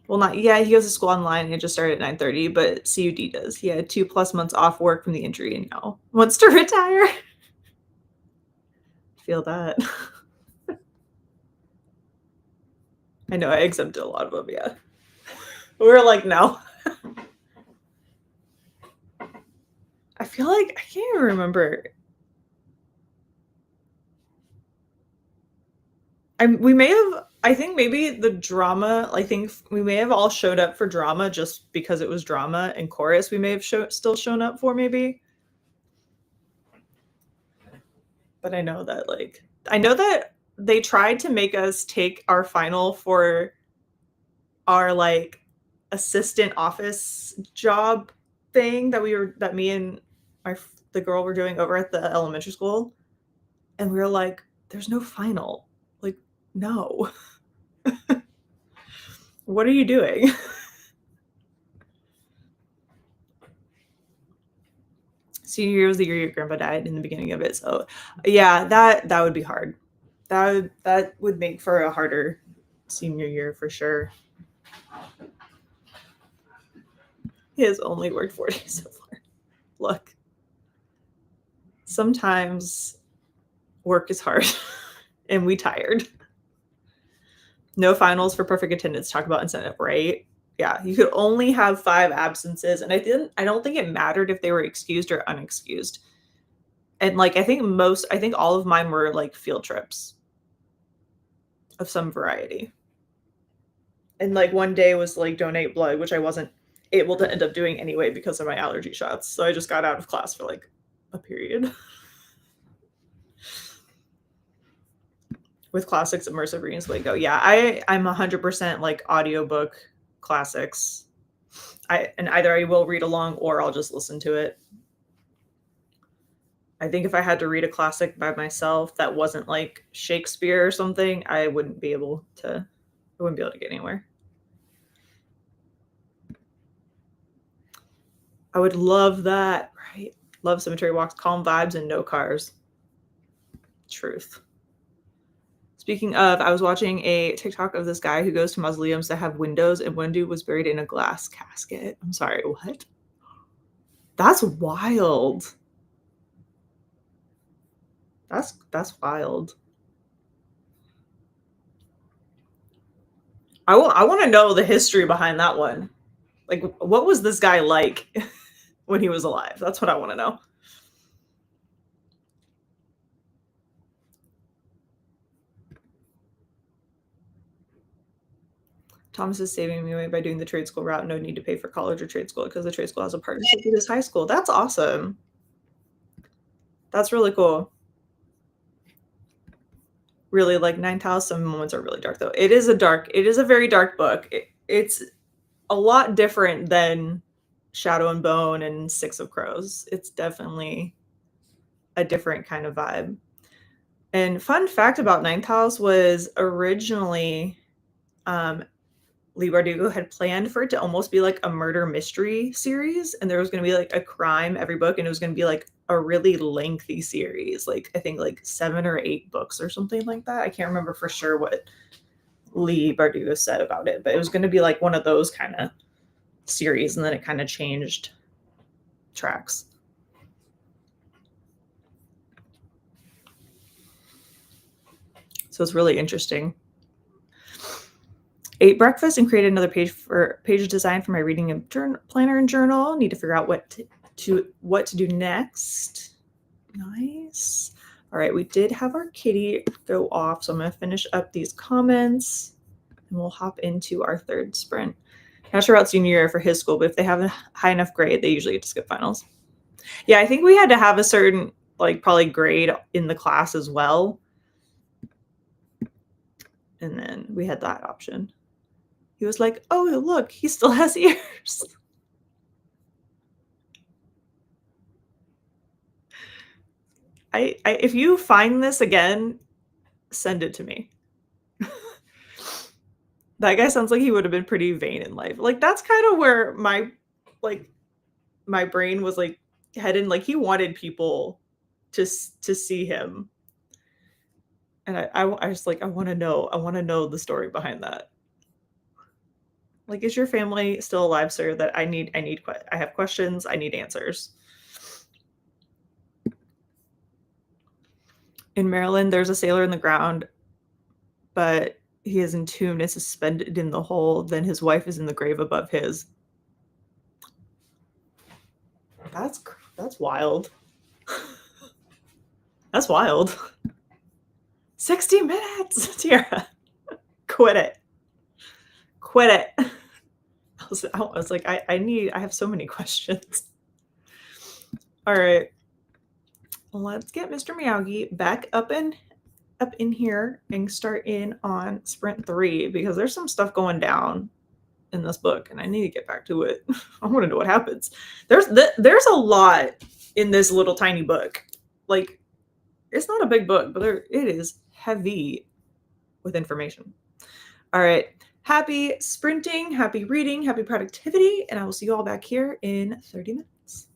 Well, not yeah. He goes to school online. And it just started at 9:30, but CUD does. He had 2+ months off work from the injury and now wants to retire. Feel that. I know I exempted a lot of them. Yeah, we were like, no. I feel like I can't even remember. We may have. I think maybe the drama. I think we may have all showed up for drama just because it was drama, and chorus we may have still shown up for maybe. But I know that they tried to make us take our final for our like assistant office job thing that me and the girl were doing over at the elementary school, and we were like, "There's no final, like no, what are you doing?" Senior year was the year your grandpa died in the beginning of it, so yeah, that would be hard. That would make for a harder senior year for sure. He has only worked 4 days so far. Look, sometimes work is hard and we tired. No finals for perfect attendance. Talk about incentive, right? Yeah, you could only have 5 absences, and I don't think it mattered if they were excused or unexcused. And like I think all of mine were like field trips of some variety. And like one day was like donate blood, which I wasn't able to end up doing anyway because of my allergy shots. So I just got out of class for like a period. With classics, immersive readings, like go. Yeah, I'm 100% like audiobook classics. And either I will read along or I'll just listen to it. I think if I had to read a classic by myself that wasn't like Shakespeare or something, I wouldn't be able to get anywhere. I would love that, right? Love cemetery walks, calm vibes, and no cars. Truth. Speaking of, I was watching a TikTok of this guy who goes to mausoleums that have windows, and one dude was buried in a glass casket. I'm sorry, what? That's wild. That's wild. I want to know the history behind that one. Like, what was this guy like when he was alive? That's what I want to know. Thomas is saving me by doing the trade school route. No need to pay for college or trade school because the trade school has a partnership with his high school. That's awesome. That's really cool. Really like Ninth House. Some moments are really dark though. It is a very dark book. It's a lot different than Shadow and Bone and Six of Crows. It's definitely a different kind of vibe. And fun fact about Ninth House was originally Lee Bardugo had planned for it to almost be like a murder mystery series, and there was going to be like a crime every book, and it was going to be like a really lengthy series, like I think like 7 or 8 books or something like that. I can't remember for sure what Lee Bardugo said about it, but it was going to be like one of those kind of series, and then it kind of changed tracks. So it's really interesting. Ate breakfast and created another page design for my reading and planner and journal. Need to figure out what to do next. Nice. All right, we did have our kitty go off, so I'm going to finish up these comments and we'll hop into our third sprint. Not sure about senior year for his school, but if they have a high enough grade, they usually get to skip finals. Yeah, I think we had to have a certain, like, probably grade in the class as well. And then we had that option. He was like, oh, look, he still has ears. If you find this again, send it to me. That guy sounds like he would have been pretty vain in life. Like, that's kind of where my brain was like headed. Like, he wanted people to see him, and I was like, I want to know the story behind that. Like, is your family still alive, sir? That I have questions. I need answers. In Maryland, there's a sailor in the ground, but he is entombed and suspended in the hole. Then his wife is in the grave above his. That's wild. That's wild. 60 minutes, Tiara. Quit it. I was like, I have so many questions. All right. Let's get Mr. Miyagi back up in here and start in on sprint 3, because there's some stuff going down in this book and I need to get back to it. I want to know what happens. There's a lot in this little tiny book. Like, it's not a big book, but it is heavy with information. All right. Happy sprinting, happy reading, happy productivity, and I will see you all back here in 30 minutes.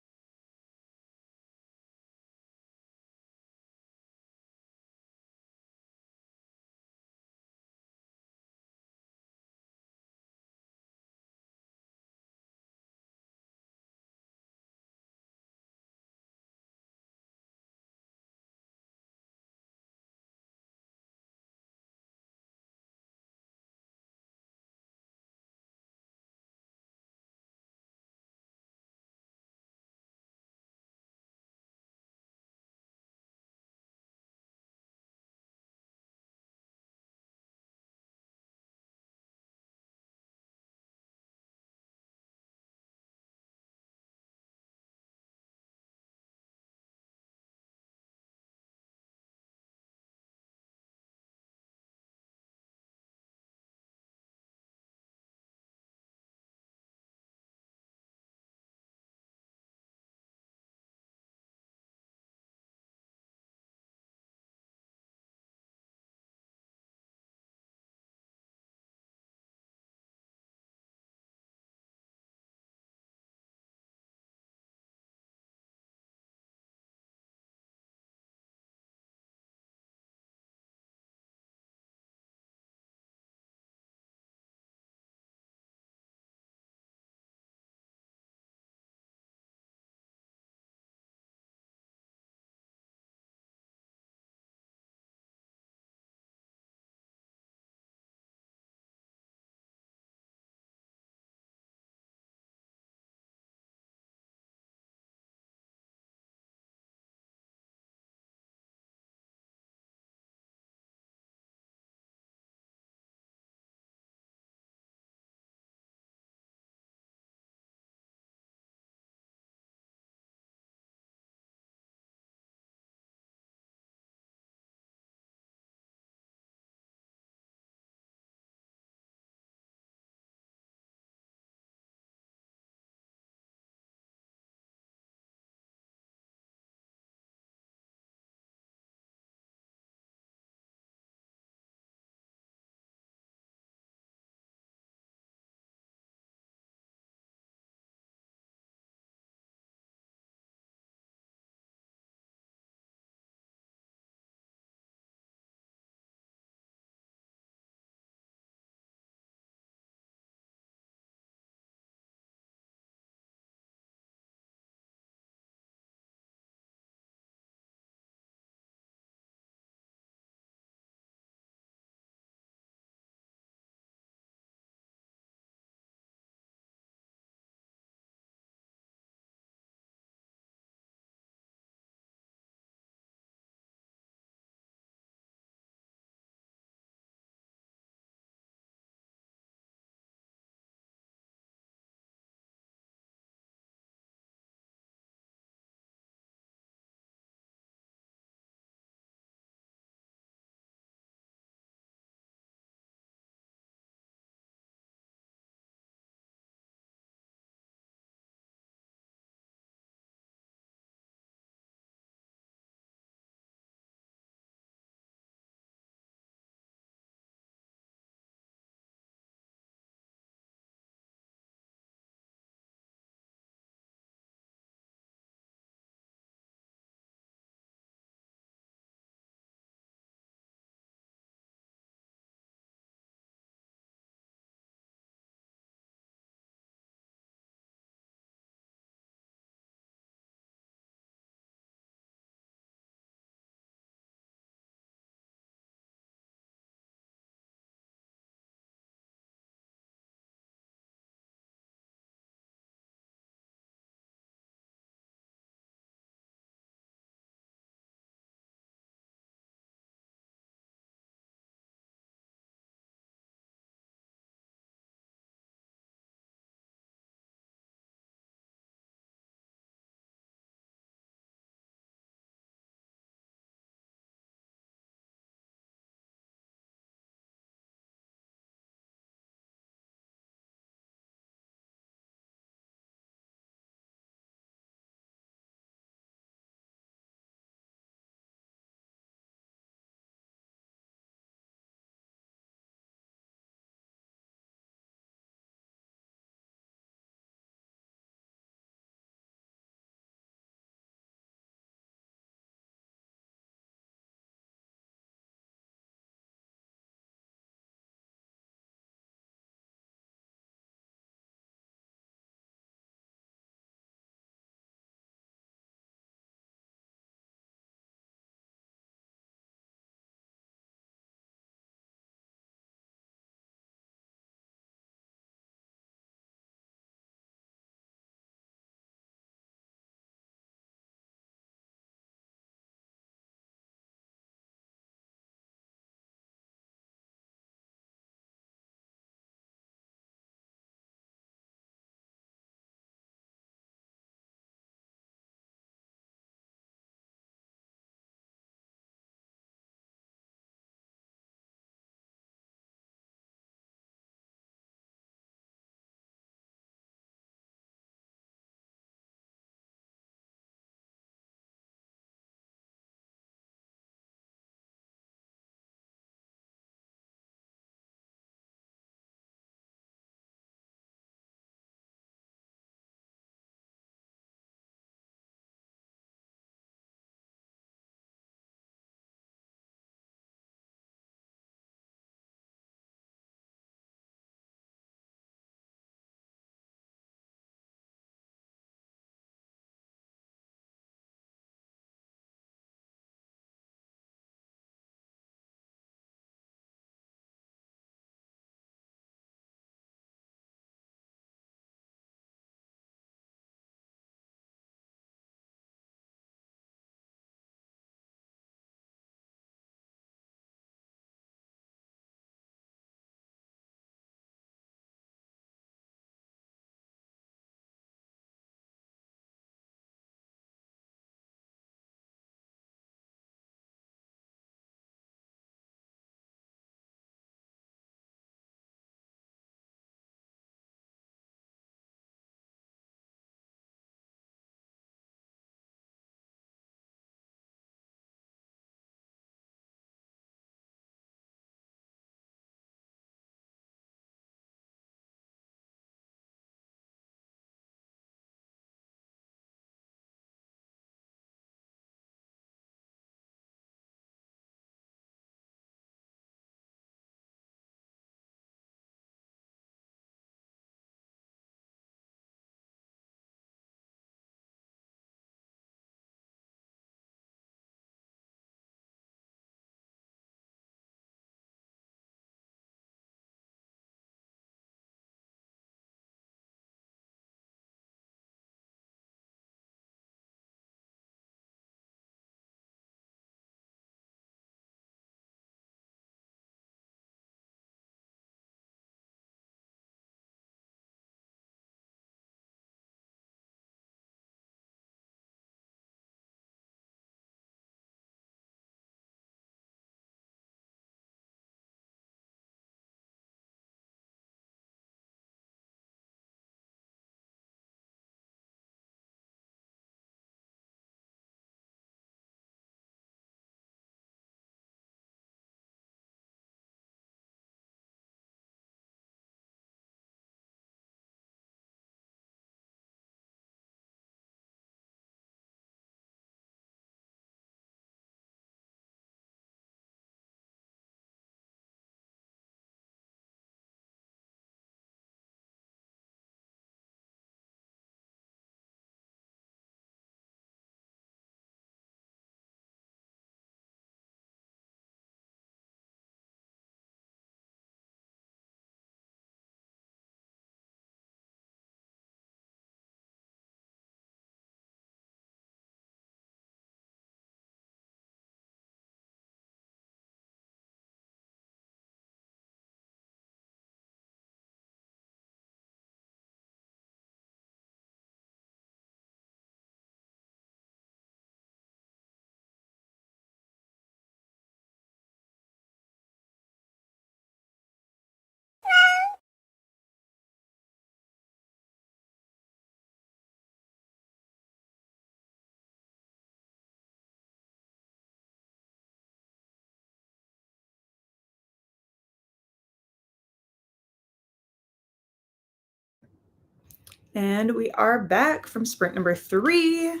And we are back from sprint number 3.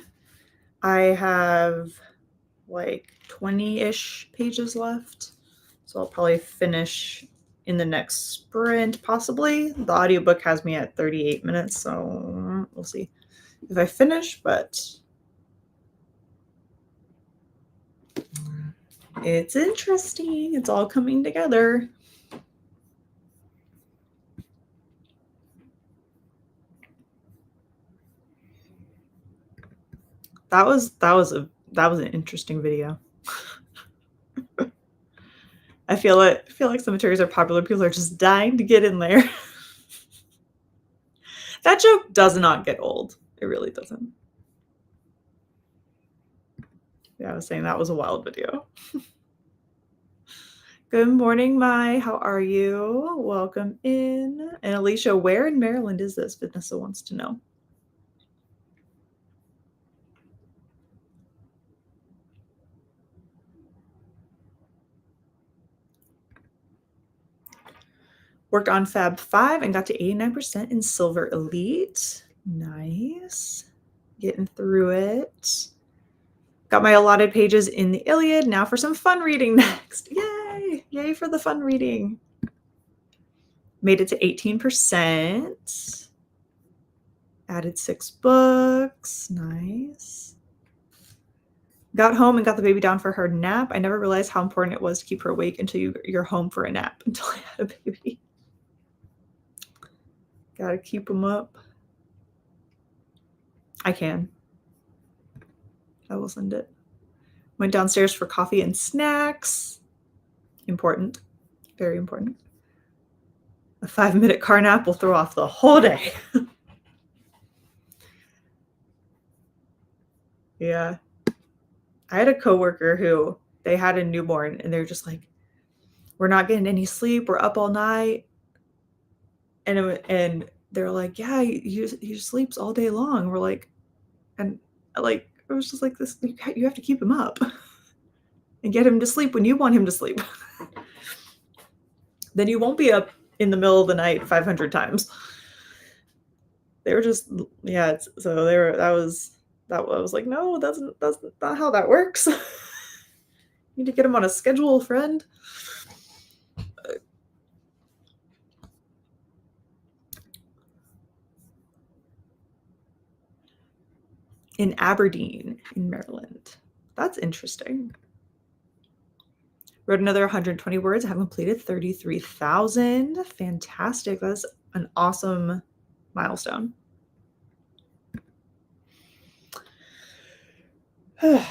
I have like 20-ish pages left. So I'll probably finish in the next sprint, possibly. The audiobook has me at 38 minutes, so we'll see if I finish, but it's interesting. It's all coming together. That was an interesting video. I feel like cemeteries are popular. People are just dying to get in there. That joke does not get old. It really doesn't. Yeah, I was saying that was a wild video. Good morning, Mai. How are you? Welcome in. And Alicia, where in Maryland is this? Vanessa wants to know. Worked on Fab 5 and got to 89% in Silver Elite. Nice. Getting through it. Got my allotted pages in the Iliad. Now for some fun reading next. Yay! Yay for the fun reading. Made it to 18%. Added 6 books. Nice. Got home and got the baby down for her nap. I never realized how important it was to keep her awake until you're home for a nap, until I had a baby. Gotta keep them up. I can. I will send it. Went downstairs for coffee and snacks. Important. Very important. A 5-minute car nap will throw off the whole day. Yeah. I had a coworker who they had a newborn and they're just like, we're not getting any sleep. We're up all night. And they're like, yeah, he sleeps all day long. We're like, and like, it was just like this, you have to keep him up and get him to sleep when you want him to sleep. Then you won't be up in the middle of the night 500 times. They were just, yeah. So they were, that was I was like, no, that's not how that works. You need to get him on a schedule, friend. In Aberdeen, in Maryland. That's interesting. Wrote another 120 words. I have completed 33,000. Fantastic. That's an awesome milestone. I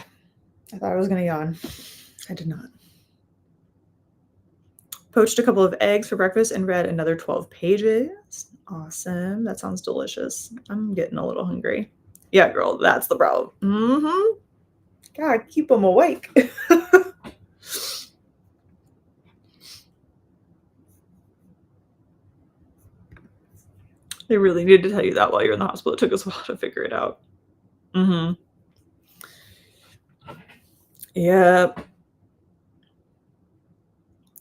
thought I was going to yawn. I did not. Poached a couple of eggs for breakfast and read another 12 pages. Awesome. That sounds delicious. I'm getting a little hungry. Yeah, girl, that's the problem. Mm-hmm. God, keep them awake. They really needed to tell you that while you're in the hospital. It took us a while to figure it out. Mm-hmm. Yeah.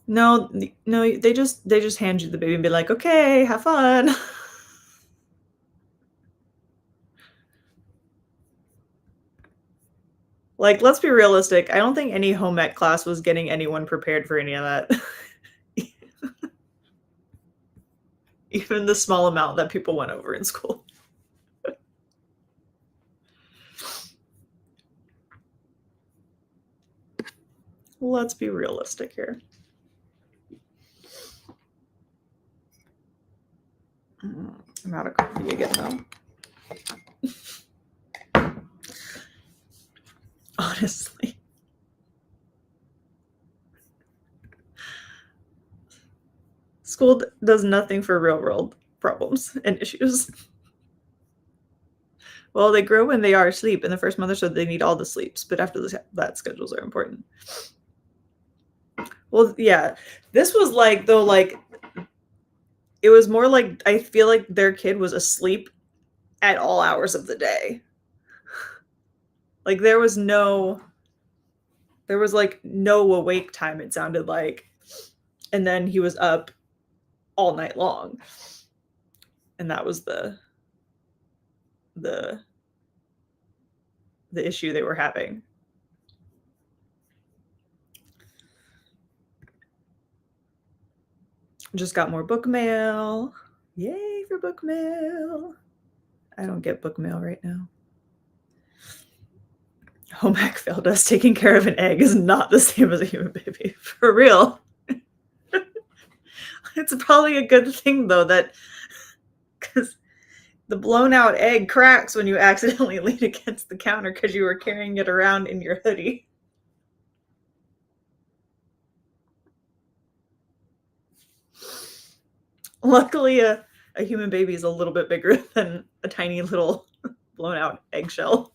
No, they just hand you the baby and be like, okay, have fun. Like, let's be realistic. I don't think any home ec class was getting anyone prepared for any of that. Even the small amount that people went over in school. Let's be realistic here. I'm out of coffee again, though. Honestly. School does nothing for real world problems and issues. Well, they grow when they are asleep. In the first month or so, they need all the sleeps. But after that, schedules are important. Well, yeah. This was like, though, like, it was more like, I feel like their kid was asleep at all hours of the day. Like, there was like no awake time, it sounded like. And then he was up all night long. And that was the the issue they were having. Just got more book mail. Yay for book mail. I don't get book mail right now. Home ec failed us. Taking care of an egg is not the same as a human baby. For real. It's probably a good thing, though, that because the blown out egg cracks when you accidentally lean against the counter because you were carrying it around in your hoodie. Luckily, a human baby is a little bit bigger than a tiny little blown out eggshell.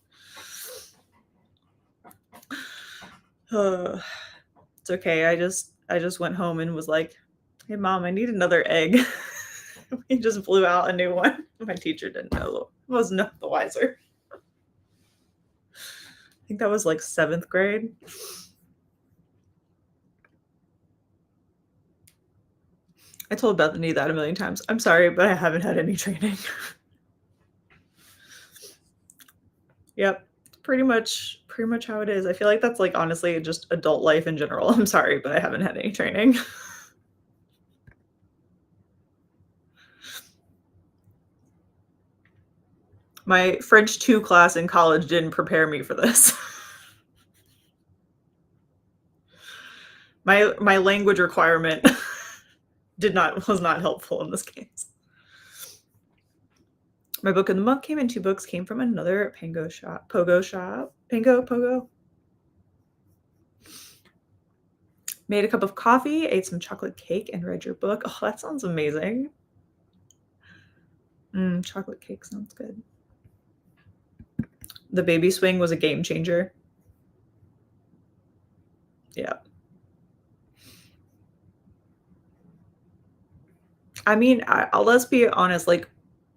It's okay. I just went home and was like, "Hey, Mom, I need another egg." We just blew out a new one. My teacher didn't know. Was none the wiser. I think that was like 7th grade. I told Bethany that a million times. I'm sorry, but I haven't had any training. Yep. Pretty much how it is. I feel like that's like honestly just adult life in general. I'm sorry, but I haven't had any training. My French 2 class in college didn't prepare me for this. My language requirement was not helpful in this case. My book of the month came in. 2 books came from another Pogo shop. Pogo. Made a cup of coffee, ate some chocolate cake, and read your book. Oh, that sounds amazing. Chocolate cake sounds good. The baby swing was a game changer. Yeah. I mean, let's be honest, like,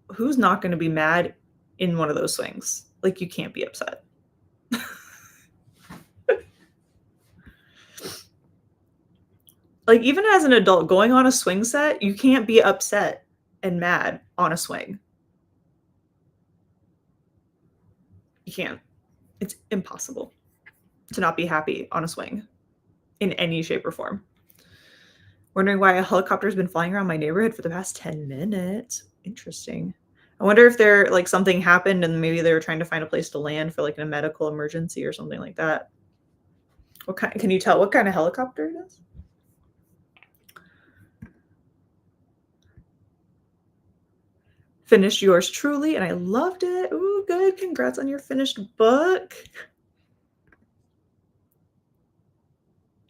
who's not going to be mad in one of those swings? Like, you can't be upset. Like, even as an adult, going on a swing set, you can't be upset and mad on a swing. You can't. It's impossible to not be happy on a swing in any shape or form. Wondering why a helicopter has been flying around my neighborhood for the past 10 minutes. Interesting. I wonder if there like something happened and maybe they were trying to find a place to land for like a medical emergency or something like that. Can you tell what kind of helicopter it is? Finished yours truly, and I loved it. Ooh, good. Congrats on your finished book.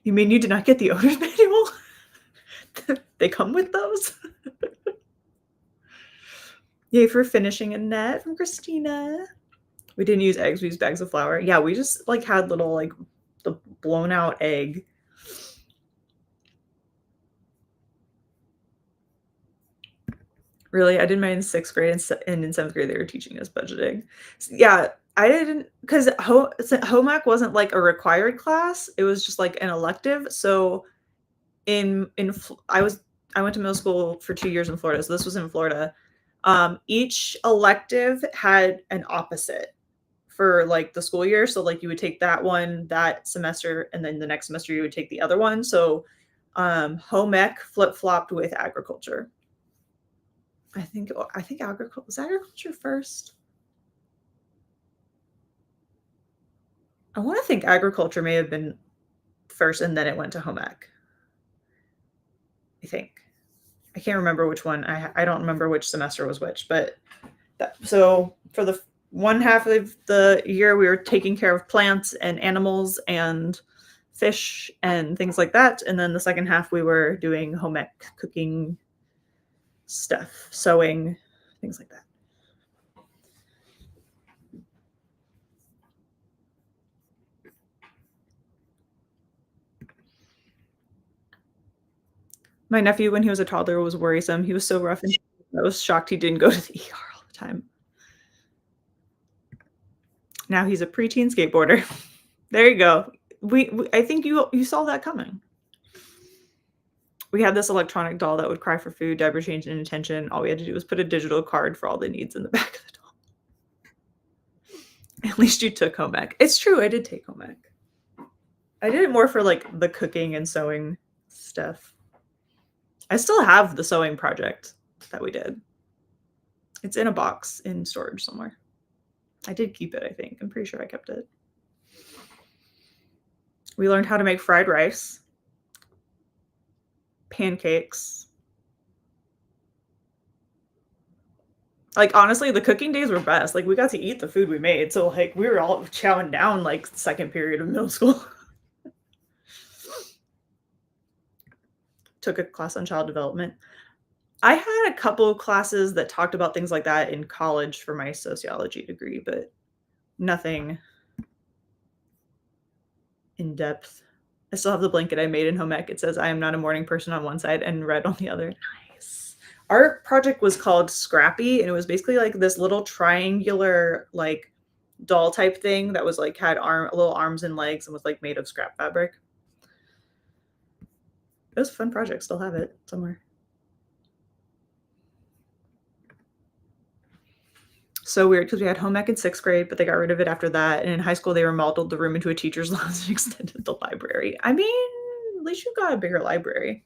You mean you did not get the owner's manual? They come with those? Yay for finishing, Annette from Christina. We didn't use eggs, we used bags of flour. Yeah, we just like had little like the blown out egg. Really, I did mine in 6th grade, and in 7th grade they were teaching us budgeting. Yeah, I didn't because home ec wasn't like a required class. It was just like an elective. So I went to middle school for 2 years in Florida. So this was in Florida. Each elective had an opposite for like the school year. So like you would take that one that semester, and then the next semester you would take the other one. So home ec flip-flopped with agriculture. I think agriculture was agriculture first. I want to think agriculture may have been first and then it went to home ec. I think. I can't remember which one. I don't remember which semester was which, but so for the one half of the year we were taking care of plants and animals and fish and things like that, and then the second half we were doing home ec, cooking stuff, sewing, things like that. My nephew, when he was a toddler, was worrisome. He was so rough, and I was shocked he didn't go to the ER all the time. Now he's a preteen skateboarder. There you go. I think you saw that coming. We had this electronic doll that would cry for food, diaper change, and attention. All we had to do was put a digital card for all the needs in the back of the doll. At least you took home ec. It's true, I did take home ec. I did it more for like the cooking and sewing stuff. I still have the sewing project that we did. It's in a box in storage somewhere. I did keep it, I think. I'm pretty sure I kept it. We learned how to make fried rice, pancakes. Like, honestly, the cooking days were best. Like, we got to eat the food we made. So, like, we were all chowing down, like, second period of middle school. Took a class on child development. I had a couple classes that talked about things like that in college for my sociology degree, but nothing in depth. I still have the blanket I made in home ec. It says, I am not a morning person on one side and red on the other. Nice. Our project was called Scrappy, and it was basically like this little triangular, like, doll type thing that was like had little arms and legs and was like made of scrap fabric. It was a fun project. Still have it somewhere. So weird because we had home ec in 6th grade, but they got rid of it after that. And in high school, they remodeled the room into a teacher's lounge and extended the library. I mean, at least you got a bigger library.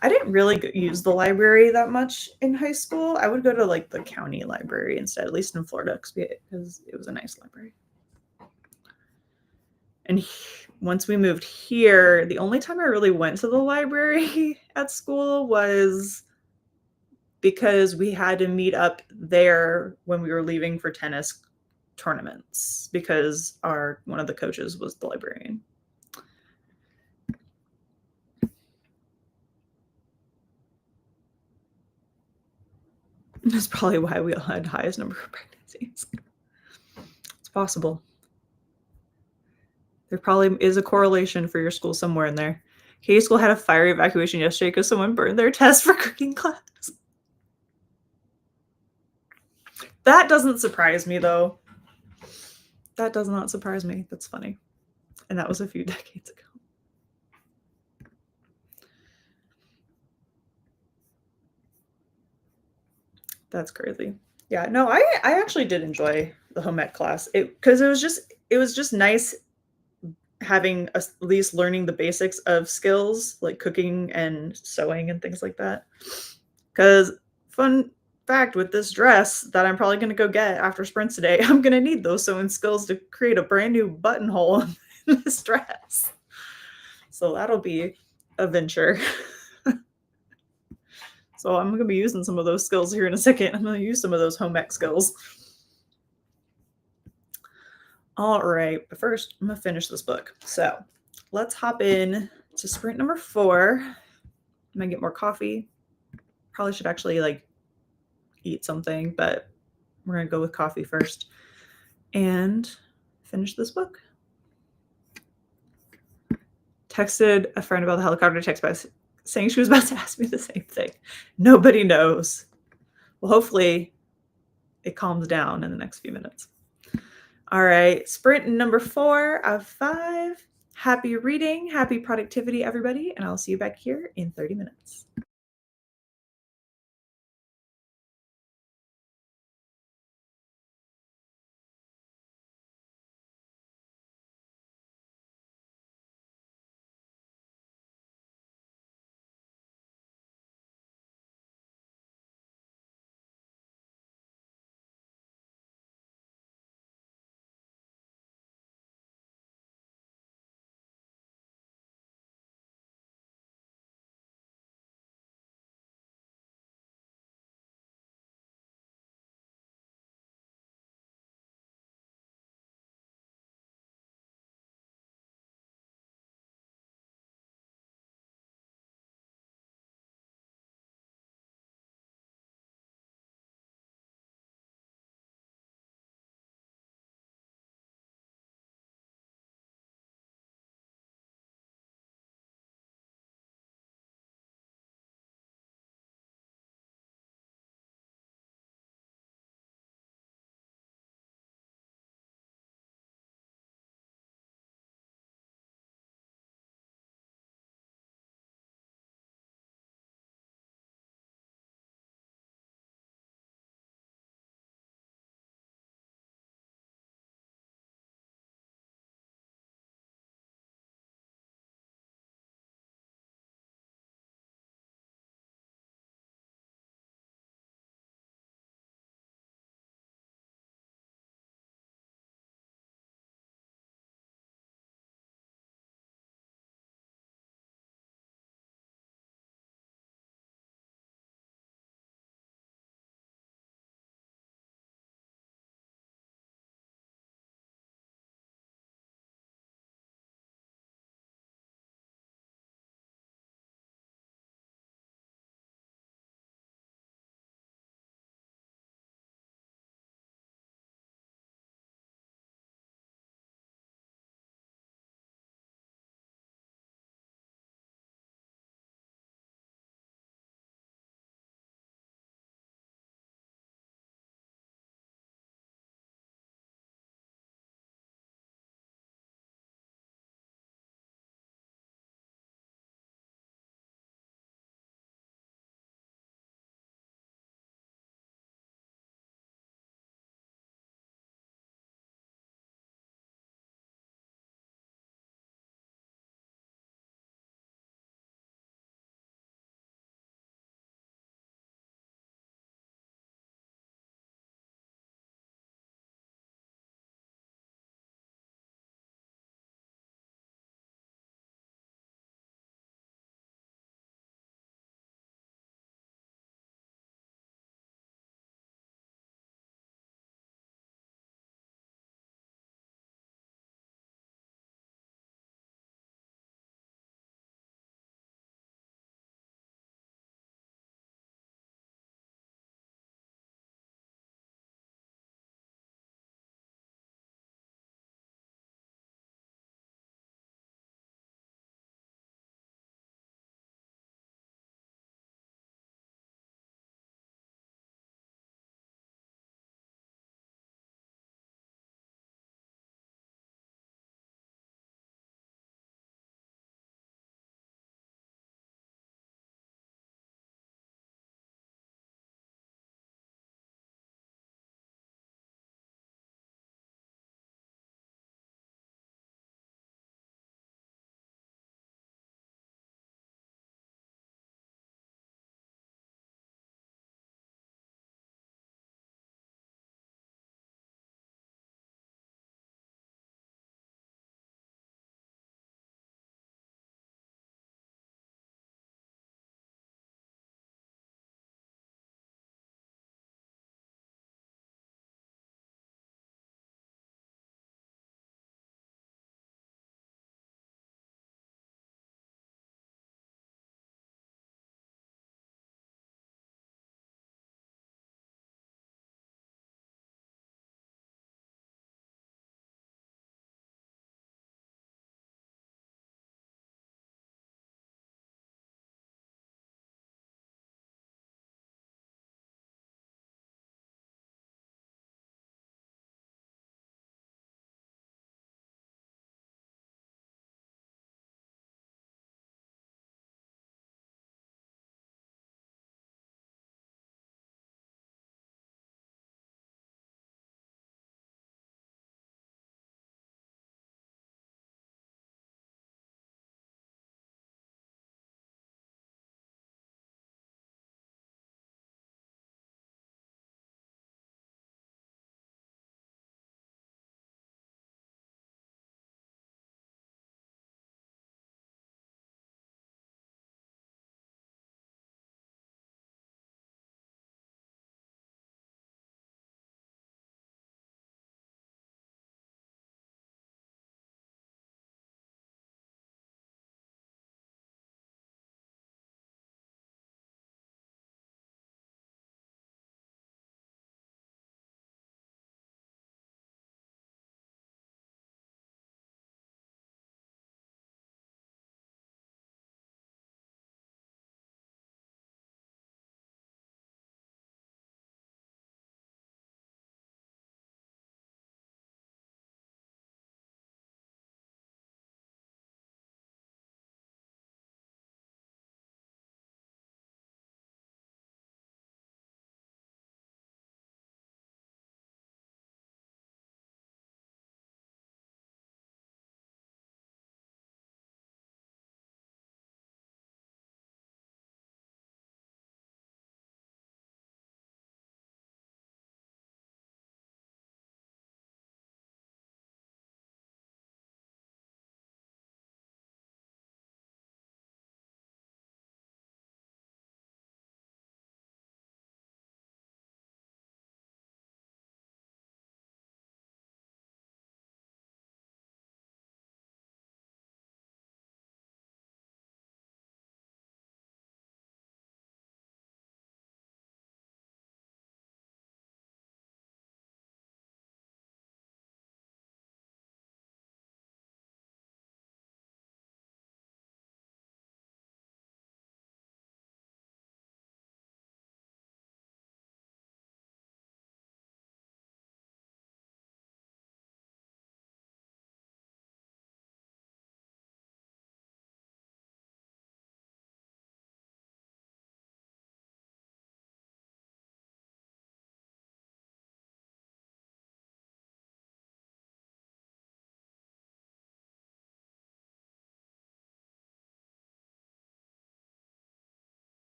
I didn't really use the library that much in high school. I would go to like the county library instead, at least in Florida, because it was a nice library. And once we moved here, the only time I really went to the library at school was because we had to meet up there when we were leaving for tennis tournaments because one of the coaches was the librarian. That's probably why we all had the highest number of pregnancies. It's possible. There probably is a correlation for your school somewhere in there. Katie School had a fire evacuation yesterday because someone burned their test for cooking class. That doesn't surprise me, though. That does not surprise me. That's funny. And that was a few decades ago. That's crazy. Yeah, no, I actually did enjoy the home ec class. Because it was just nice having at least learning the basics of skills like cooking and sewing and things like that. Because fun fact with this dress that I'm probably going to go get after sprints today, I'm going to need those sewing skills to create a brand new buttonhole in this dress. So that'll be a venture. So I'm going to be using some of those skills here in a second. I'm going to use some of those home ec skills. All right, but first I'm going to finish this book. So let's hop in to sprint number 4. I'm going to get more coffee. Probably should actually like eat something, but we're going to go with coffee first and finish this book. Texted a friend about the helicopter text by saying she was about to ask me the same thing. Nobody knows. Well, hopefully it calms down in the next few minutes. All right, sprint number 4 of 5. Happy reading, happy productivity, everybody, and I'll see you back here in 30 minutes.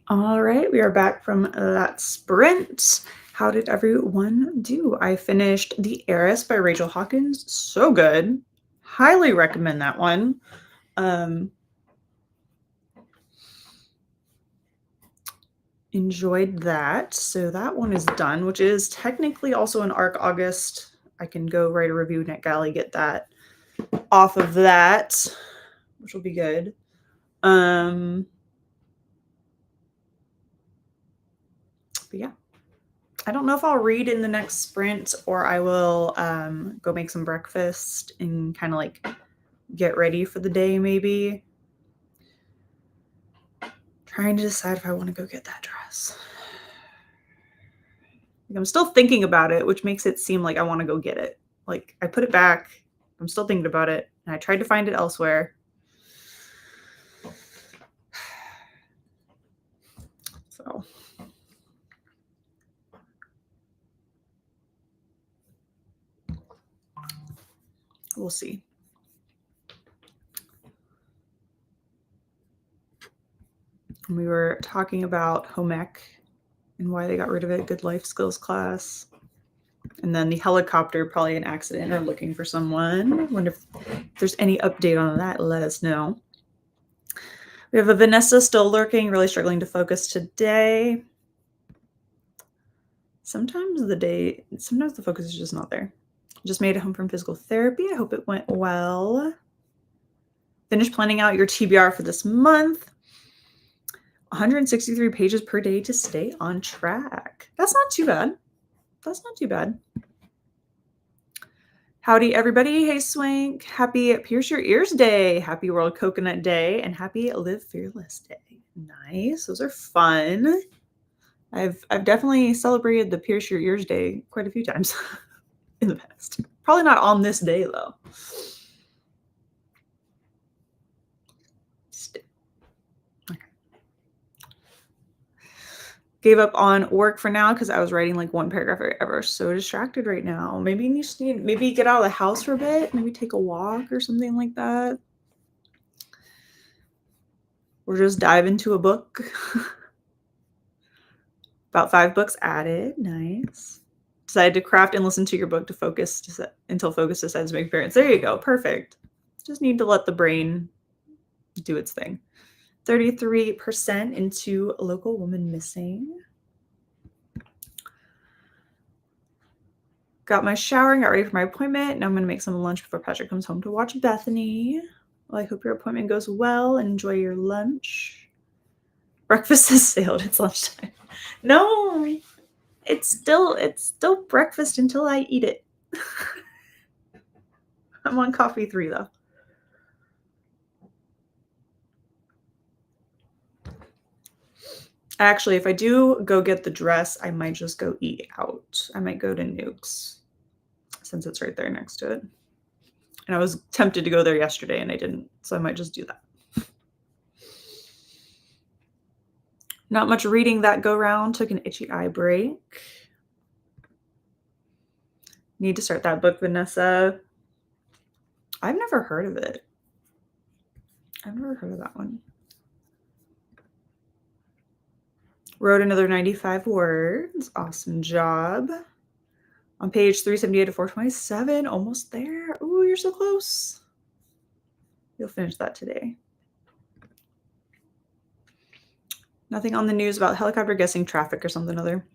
All right, we are back from that sprint. How did everyone do? I finished The Heiress by Rachel Hawkins. So good. Highly recommend that one. Enjoyed that. So that one is done, which is technically also an ARC August. I can go write a review NetGalley, get that off of that, which will be good. But yeah, I don't know if I'll read in the next sprint or I will go make some breakfast and kind of like get ready for the day maybe. Trying to decide if I want to go get that dress. I'm still thinking about it, which makes it seem like I want to go get it. Like I put it back. I'm still thinking about it. And I tried to find it elsewhere. So we'll see. We were talking about home ec and why they got rid of it. Good life skills class. And then the helicopter, probably an accident or looking for someone. Wonder if there's any update on that. Let us know. We have a Vanessa still lurking, really struggling to focus today. Sometimes the focus is just not there. Just made it home from physical therapy. I hope it went well. Finish planning out your TBR for this month. 163 pages per day to stay on track. That's not too bad. That's not too bad. Howdy, everybody. Hey, Swank. Happy Pierce Your Ears Day. Happy World Coconut Day. And happy Live Fearless Day. Nice. Those are fun. I've definitely celebrated the Pierce Your Ears Day quite a few times in the past. Probably not on this day, though. Okay. Gave up on work for now because I was writing like one paragraph ever. So distracted right now. Maybe you just need maybe get out of the house for a bit. Maybe take a walk or something like that. Or just dive into a book. About 5 books added. Nice. Decided to craft and listen to your book to focus until focus decides to make appearance. There you go. Perfect. Just need to let the brain do its thing. 33% into Local Woman Missing. Got my showering, got ready for my appointment. Now I'm going to make some lunch before Patrick comes home to watch Bethany. Well, I hope your appointment goes well and enjoy your lunch. Breakfast has sailed. It's lunchtime. No, it's still breakfast until I eat it. I'm on coffee 3 though. Actually, if I do go get the dress, I might just go eat out. I might go to Nuke's since it's right there next to it. And I was tempted to go there yesterday and I didn't, so I might just do that. Not much reading that go round. Took an itchy eye break. Need to start that book, Vanessa. I've never heard of it. I've never heard of that one. Wrote another 95 words. Awesome job. On page 378 to 427. Almost there. Ooh, you're so close. You'll finish that today. Nothing on the news about helicopter guessing traffic or something other.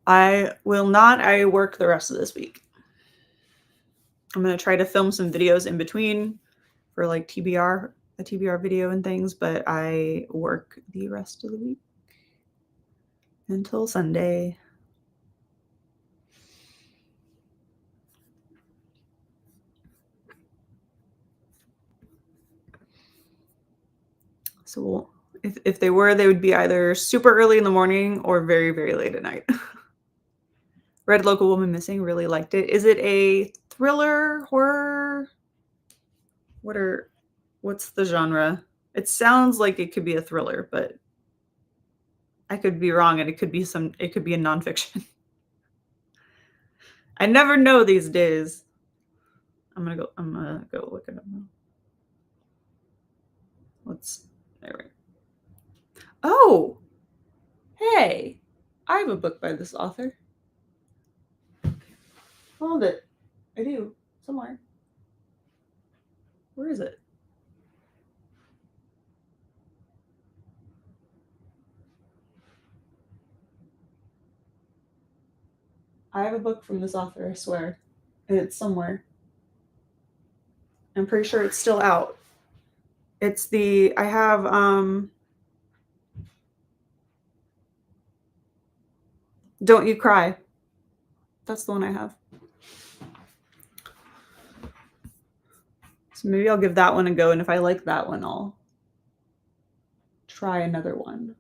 I will not. I work the rest of this week. I'm going to try to film some videos in between for like a TBR video and things, but I work the rest of the week until Sunday. So if they would be either super early in the morning or very, very late at night. Read Local Woman Missing, really liked it. Is it a thriller, horror? What's the genre? It sounds like it could be a thriller, but I could be wrong, and it could be a nonfiction. I never know these days. I'm gonna go look it up now. There we go. Oh, hey, I have a book by this author. Found it. I do. Somewhere. Where is it? I have a book from this author, I swear. And it's somewhere. I'm pretty sure it's still out. It's the I have Don't You Cry. That's the one I have. So maybe I'll give that one a go, and if I like that one, I'll try another one.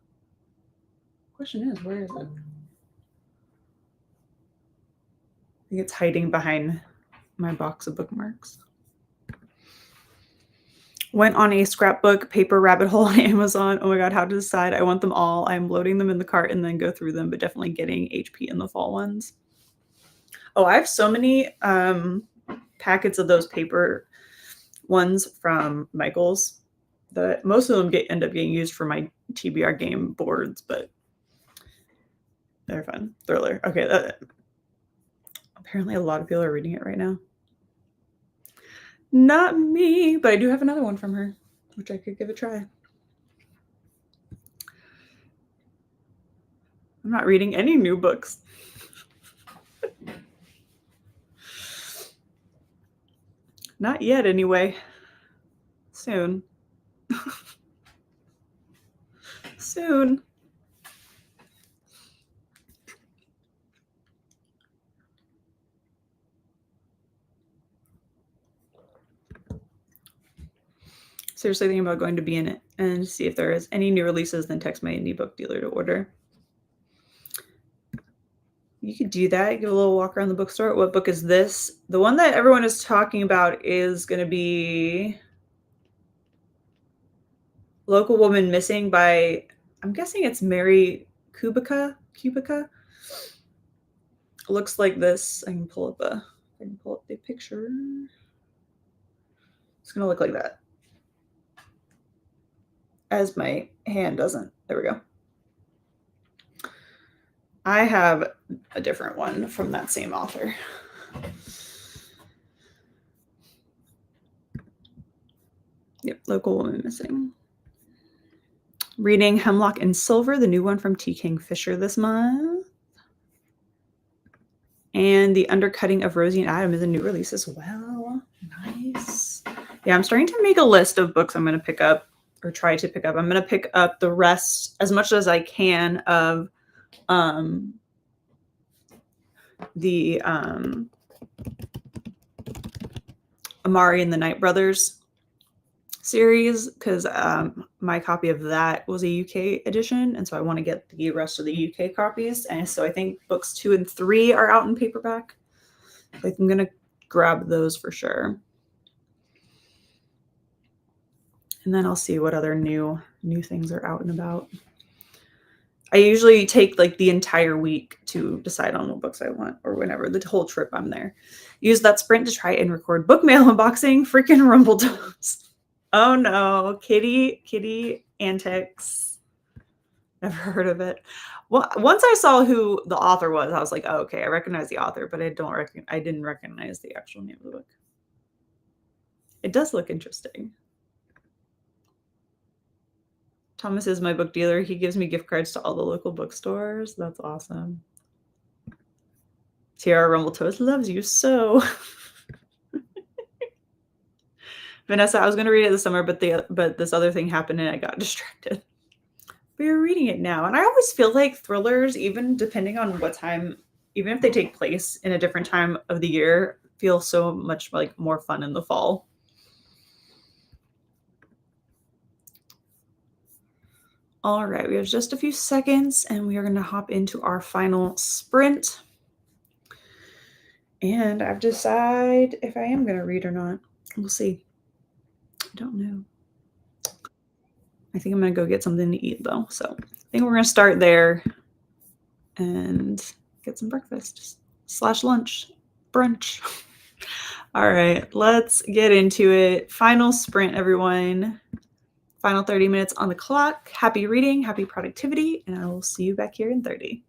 Question is, where is it? I think it's hiding behind my box of bookmarks. Went on a scrapbook paper rabbit hole on Amazon. Oh my god, how to decide? I want them all. I'm loading them in the cart and then go through them, but definitely getting HP in the fall ones. Oh, I have so many packets of those paper ones from Michael's that most of them end up getting used for my TBR game boards, but they're fun. Thriller. Okay, apparently a lot of people are reading it right now. Not me, but I do have another one from her, which I could give a try. I'm not reading any new books. Not yet, anyway. Soon. Soon. Seriously thinking about going to be in it and see if there is any new releases, then text my indie book dealer to order. You could do that. Give a little walk around the bookstore. What book is this? The one that everyone is talking about is going to be Local Woman Missing by, I'm guessing it's Mary Kubica. Looks like this. I can pull up the picture. It's going to look like that. As my hand doesn't. There we go. I have a different one from that same author. Yep, Local Woman Missing. Reading Hemlock and Silver, the new one from T. King Fisher this month. And The Undercutting of Rosie and Adam is a new release as well. Nice. Yeah, I'm starting to make a list of books I'm going to pick up or try to pick up. I'm going to pick up the rest as much as I can of the Amari and the Night Brothers series, because my copy of that was a UK edition, and so I want to get the rest of the UK copies. And so I think books 2 and 3 are out in paperback. So I'm going to grab those for sure. And then I'll see what other new things are out and about. I usually take like the entire week to decide on what books I want, or whenever the whole trip I'm there. Use that sprint to try and record book mail unboxing. Freaking rumble toes. Oh no, kitty antics. Never heard of it. Well, once I saw who the author was, I was like, oh, okay, I recognize the author, but I didn't recognize the actual name of the book. It does look interesting. Thomas is my book dealer. He gives me gift cards to all the local bookstores. That's awesome. Tiara Rumbletoes loves you so. Vanessa, I was going to read it this summer, but this other thing happened and I got distracted. But you're reading it now. And I always feel like thrillers, even depending on what time, even if they take place in a different time of the year, feel so much like more fun in the fall. All right, we have just a few seconds and we are going to hop into our final sprint. And I've decided if I am going to read or not. We'll see. I don't know. I think I'm going to go get something to eat though. So I think we're going to start there and get some breakfast / lunch, brunch. All right, let's get into it. Final sprint, everyone. Final 30 minutes on the clock. Happy reading, happy productivity, and I will see you back here in 30.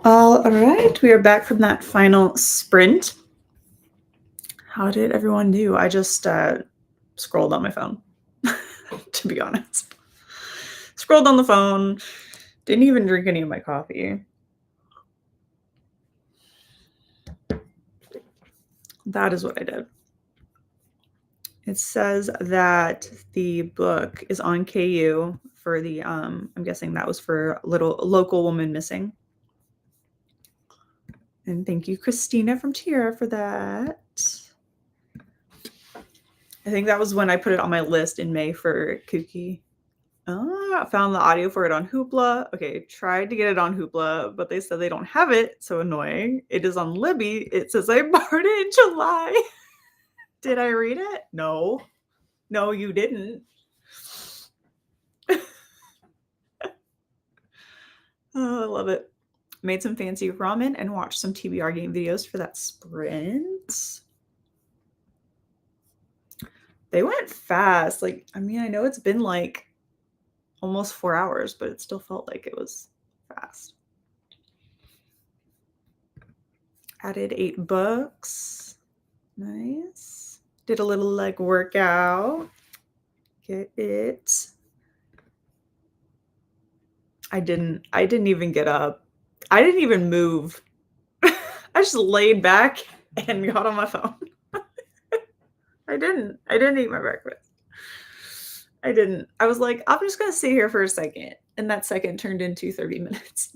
All right, we are back from that final sprint. How did everyone do? I just scrolled on my phone, to be honest. Scrolled on the phone, didn't even drink any of my coffee. That is what I did. It says that the book is on KU for the, I'm guessing that was for Local Woman Missing. And thank you, Christina from Tierra, for that. I think that was when I put it on my list in May for Kooky. I found the audio for it on Hoopla. Okay, tried to get it on Hoopla, but they said they don't have it. So annoying. It is on Libby. It says I borrowed it in July. Did I read it? No. No, you didn't. Oh, I love it. Made some fancy ramen and watched some TBR game videos for that sprint. They went fast. Like, I mean, I know it's been like almost 4 hours, but it still felt like it was fast. Added 8 books. Nice. Did a little leg workout. Get it. I didn't even get up. I didn't even move. I just laid back and got on my phone. I didn't eat my breakfast. I didn't. I was like, I'm just going to sit here for a second. And that second turned into 30 minutes.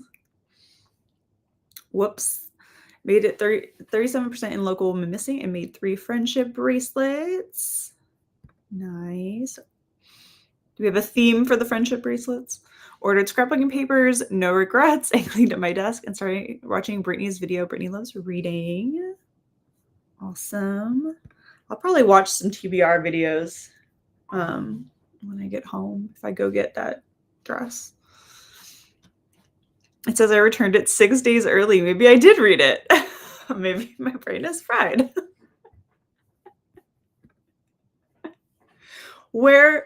Whoops. Made it 37% in Local Woman Missing and made 3 friendship bracelets. Nice. Do we have a theme for the friendship bracelets? Ordered scrapbooking papers, no regrets, and cleaned up my desk and started watching Brittany's video. Brittany loves reading. Awesome. I'll probably watch some TBR videos when I get home, if I go get that dress. It says I returned it 6 days early. Maybe I did read it. Maybe my brain is fried. Where's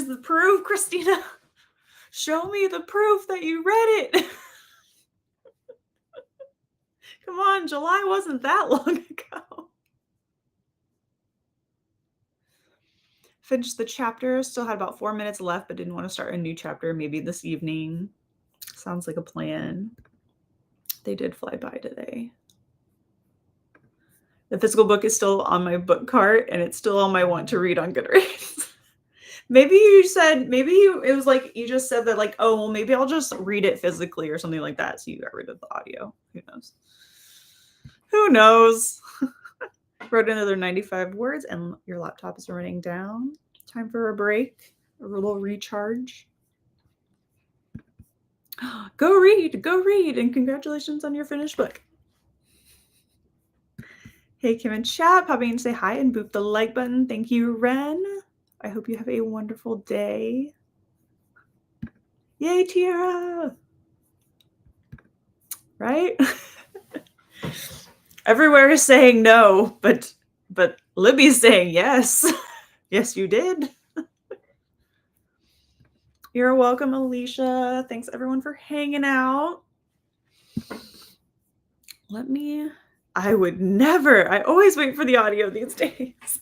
the proof, Christina? Show me the proof that you read it. Come on, July wasn't that long ago. Finished the chapter. Still had about 4 minutes left, but didn't want to start a new chapter. Maybe this evening. Sounds like a plan. They did fly by today. The physical book is still on my book cart, and it's still on my want to read on Goodreads. Maybe you said, it was like you just said that, like, oh, well, maybe I'll just read it physically or something like that. So you got rid of the audio. Who knows? Who knows? Wrote another 95 words, and your laptop is running down. Time for a break, a little recharge. Go read, and congratulations on your finished book. Hey, Kim and chat, popping in to say hi and boop the like button. Thank you, Ren. I hope you have a wonderful day. Yay, Tiara! Right? Everywhere is saying no, but Libby's saying yes. Yes, you did. You're welcome, Alicia. Thanks, everyone, for hanging out. I would never. I always wait for the audio these days.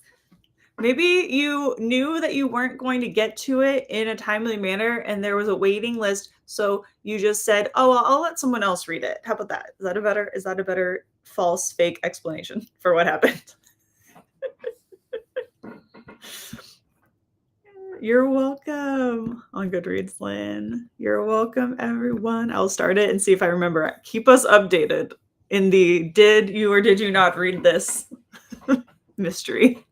Maybe you knew that you weren't going to get to it in a timely manner and there was a waiting list. So you just said, oh, well, I'll let someone else read it. How about that? Is that a better false, fake explanation for what happened? You're welcome on Goodreads, Lynn. You're welcome, everyone. I'll start it and see if I remember. Keep us updated in the did you or did you not read this mystery.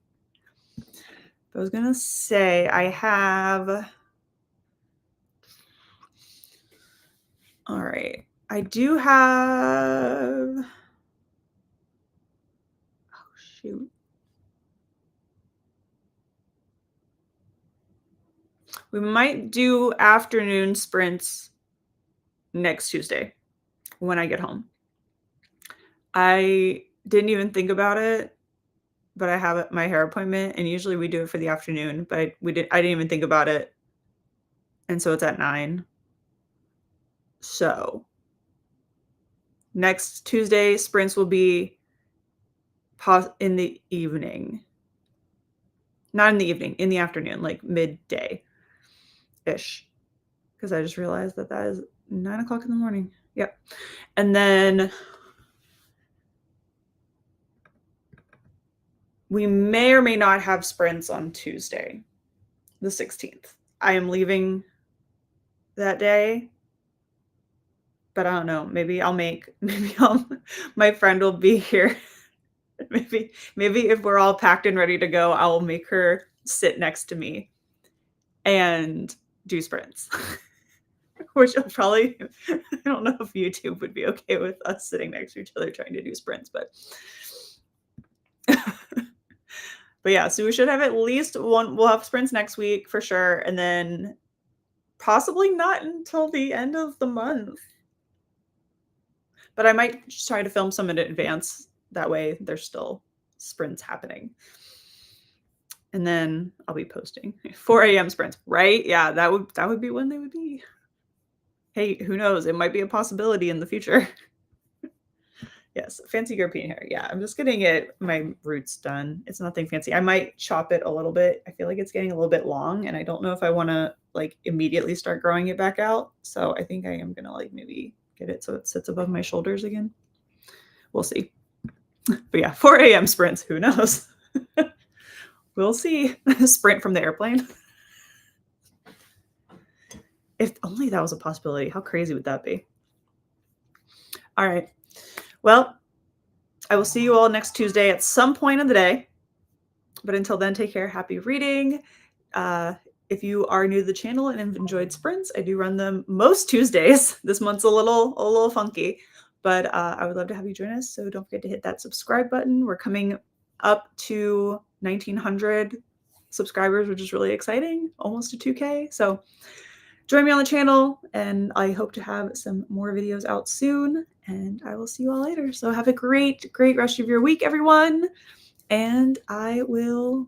I was going to say I have... All right. I do have... Oh, shoot. We might do afternoon sprints next Tuesday when I get home. I didn't even think about it, but I have my hair appointment, and usually we do it for the afternoon, but I didn't even think about it. And so it's at 9. So Next Tuesday, sprints will be in the evening. Not in the evening, in the afternoon, like midday-ish. Because I just realized that is 9 o'clock in the morning. Yep. And then we may or may not have sprints on Tuesday, the 16th. I am leaving that day, but I don't know. Maybe my friend will be here. maybe if we're all packed and ready to go, I'll make her sit next to me and do sprints. Which will probably, I don't know if YouTube would be okay with us sitting next to each other trying to do sprints, but but yeah, so we should have at least one. We'll have sprints next week for sure, and then possibly not until the end of the month. But I might just try to film some in advance. That way there's still sprints happening. And then I'll be posting 4 a.m. sprints, right? Yeah, that would be when they would be. Hey, who knows? It might be a possibility in the future. Yes, fancy European hair. Yeah, I'm just getting my roots done. It's nothing fancy. I might chop it a little bit. I feel like it's getting a little bit long, and I don't know if I want to like immediately start growing it back out. So I think I am gonna like maybe get it so it sits above my shoulders again. We'll see. But yeah, 4 a.m. sprints. Who knows? We'll see. Sprint from the airplane. If only that was a possibility. How crazy would that be? All right. Well, I will see you all next Tuesday at some point in the day. But until then, take care. Happy reading. If you are new to the channel and have enjoyed sprints, I do run them most Tuesdays. This month's a little funky, but I would love to have you join us. So don't forget to hit that subscribe button. We're coming up to 1,900 subscribers, which is really exciting. Almost to 2K. So join me on the channel, and I hope to have some more videos out soon, and I will see you all later. So have a great rest of your week, everyone, and I will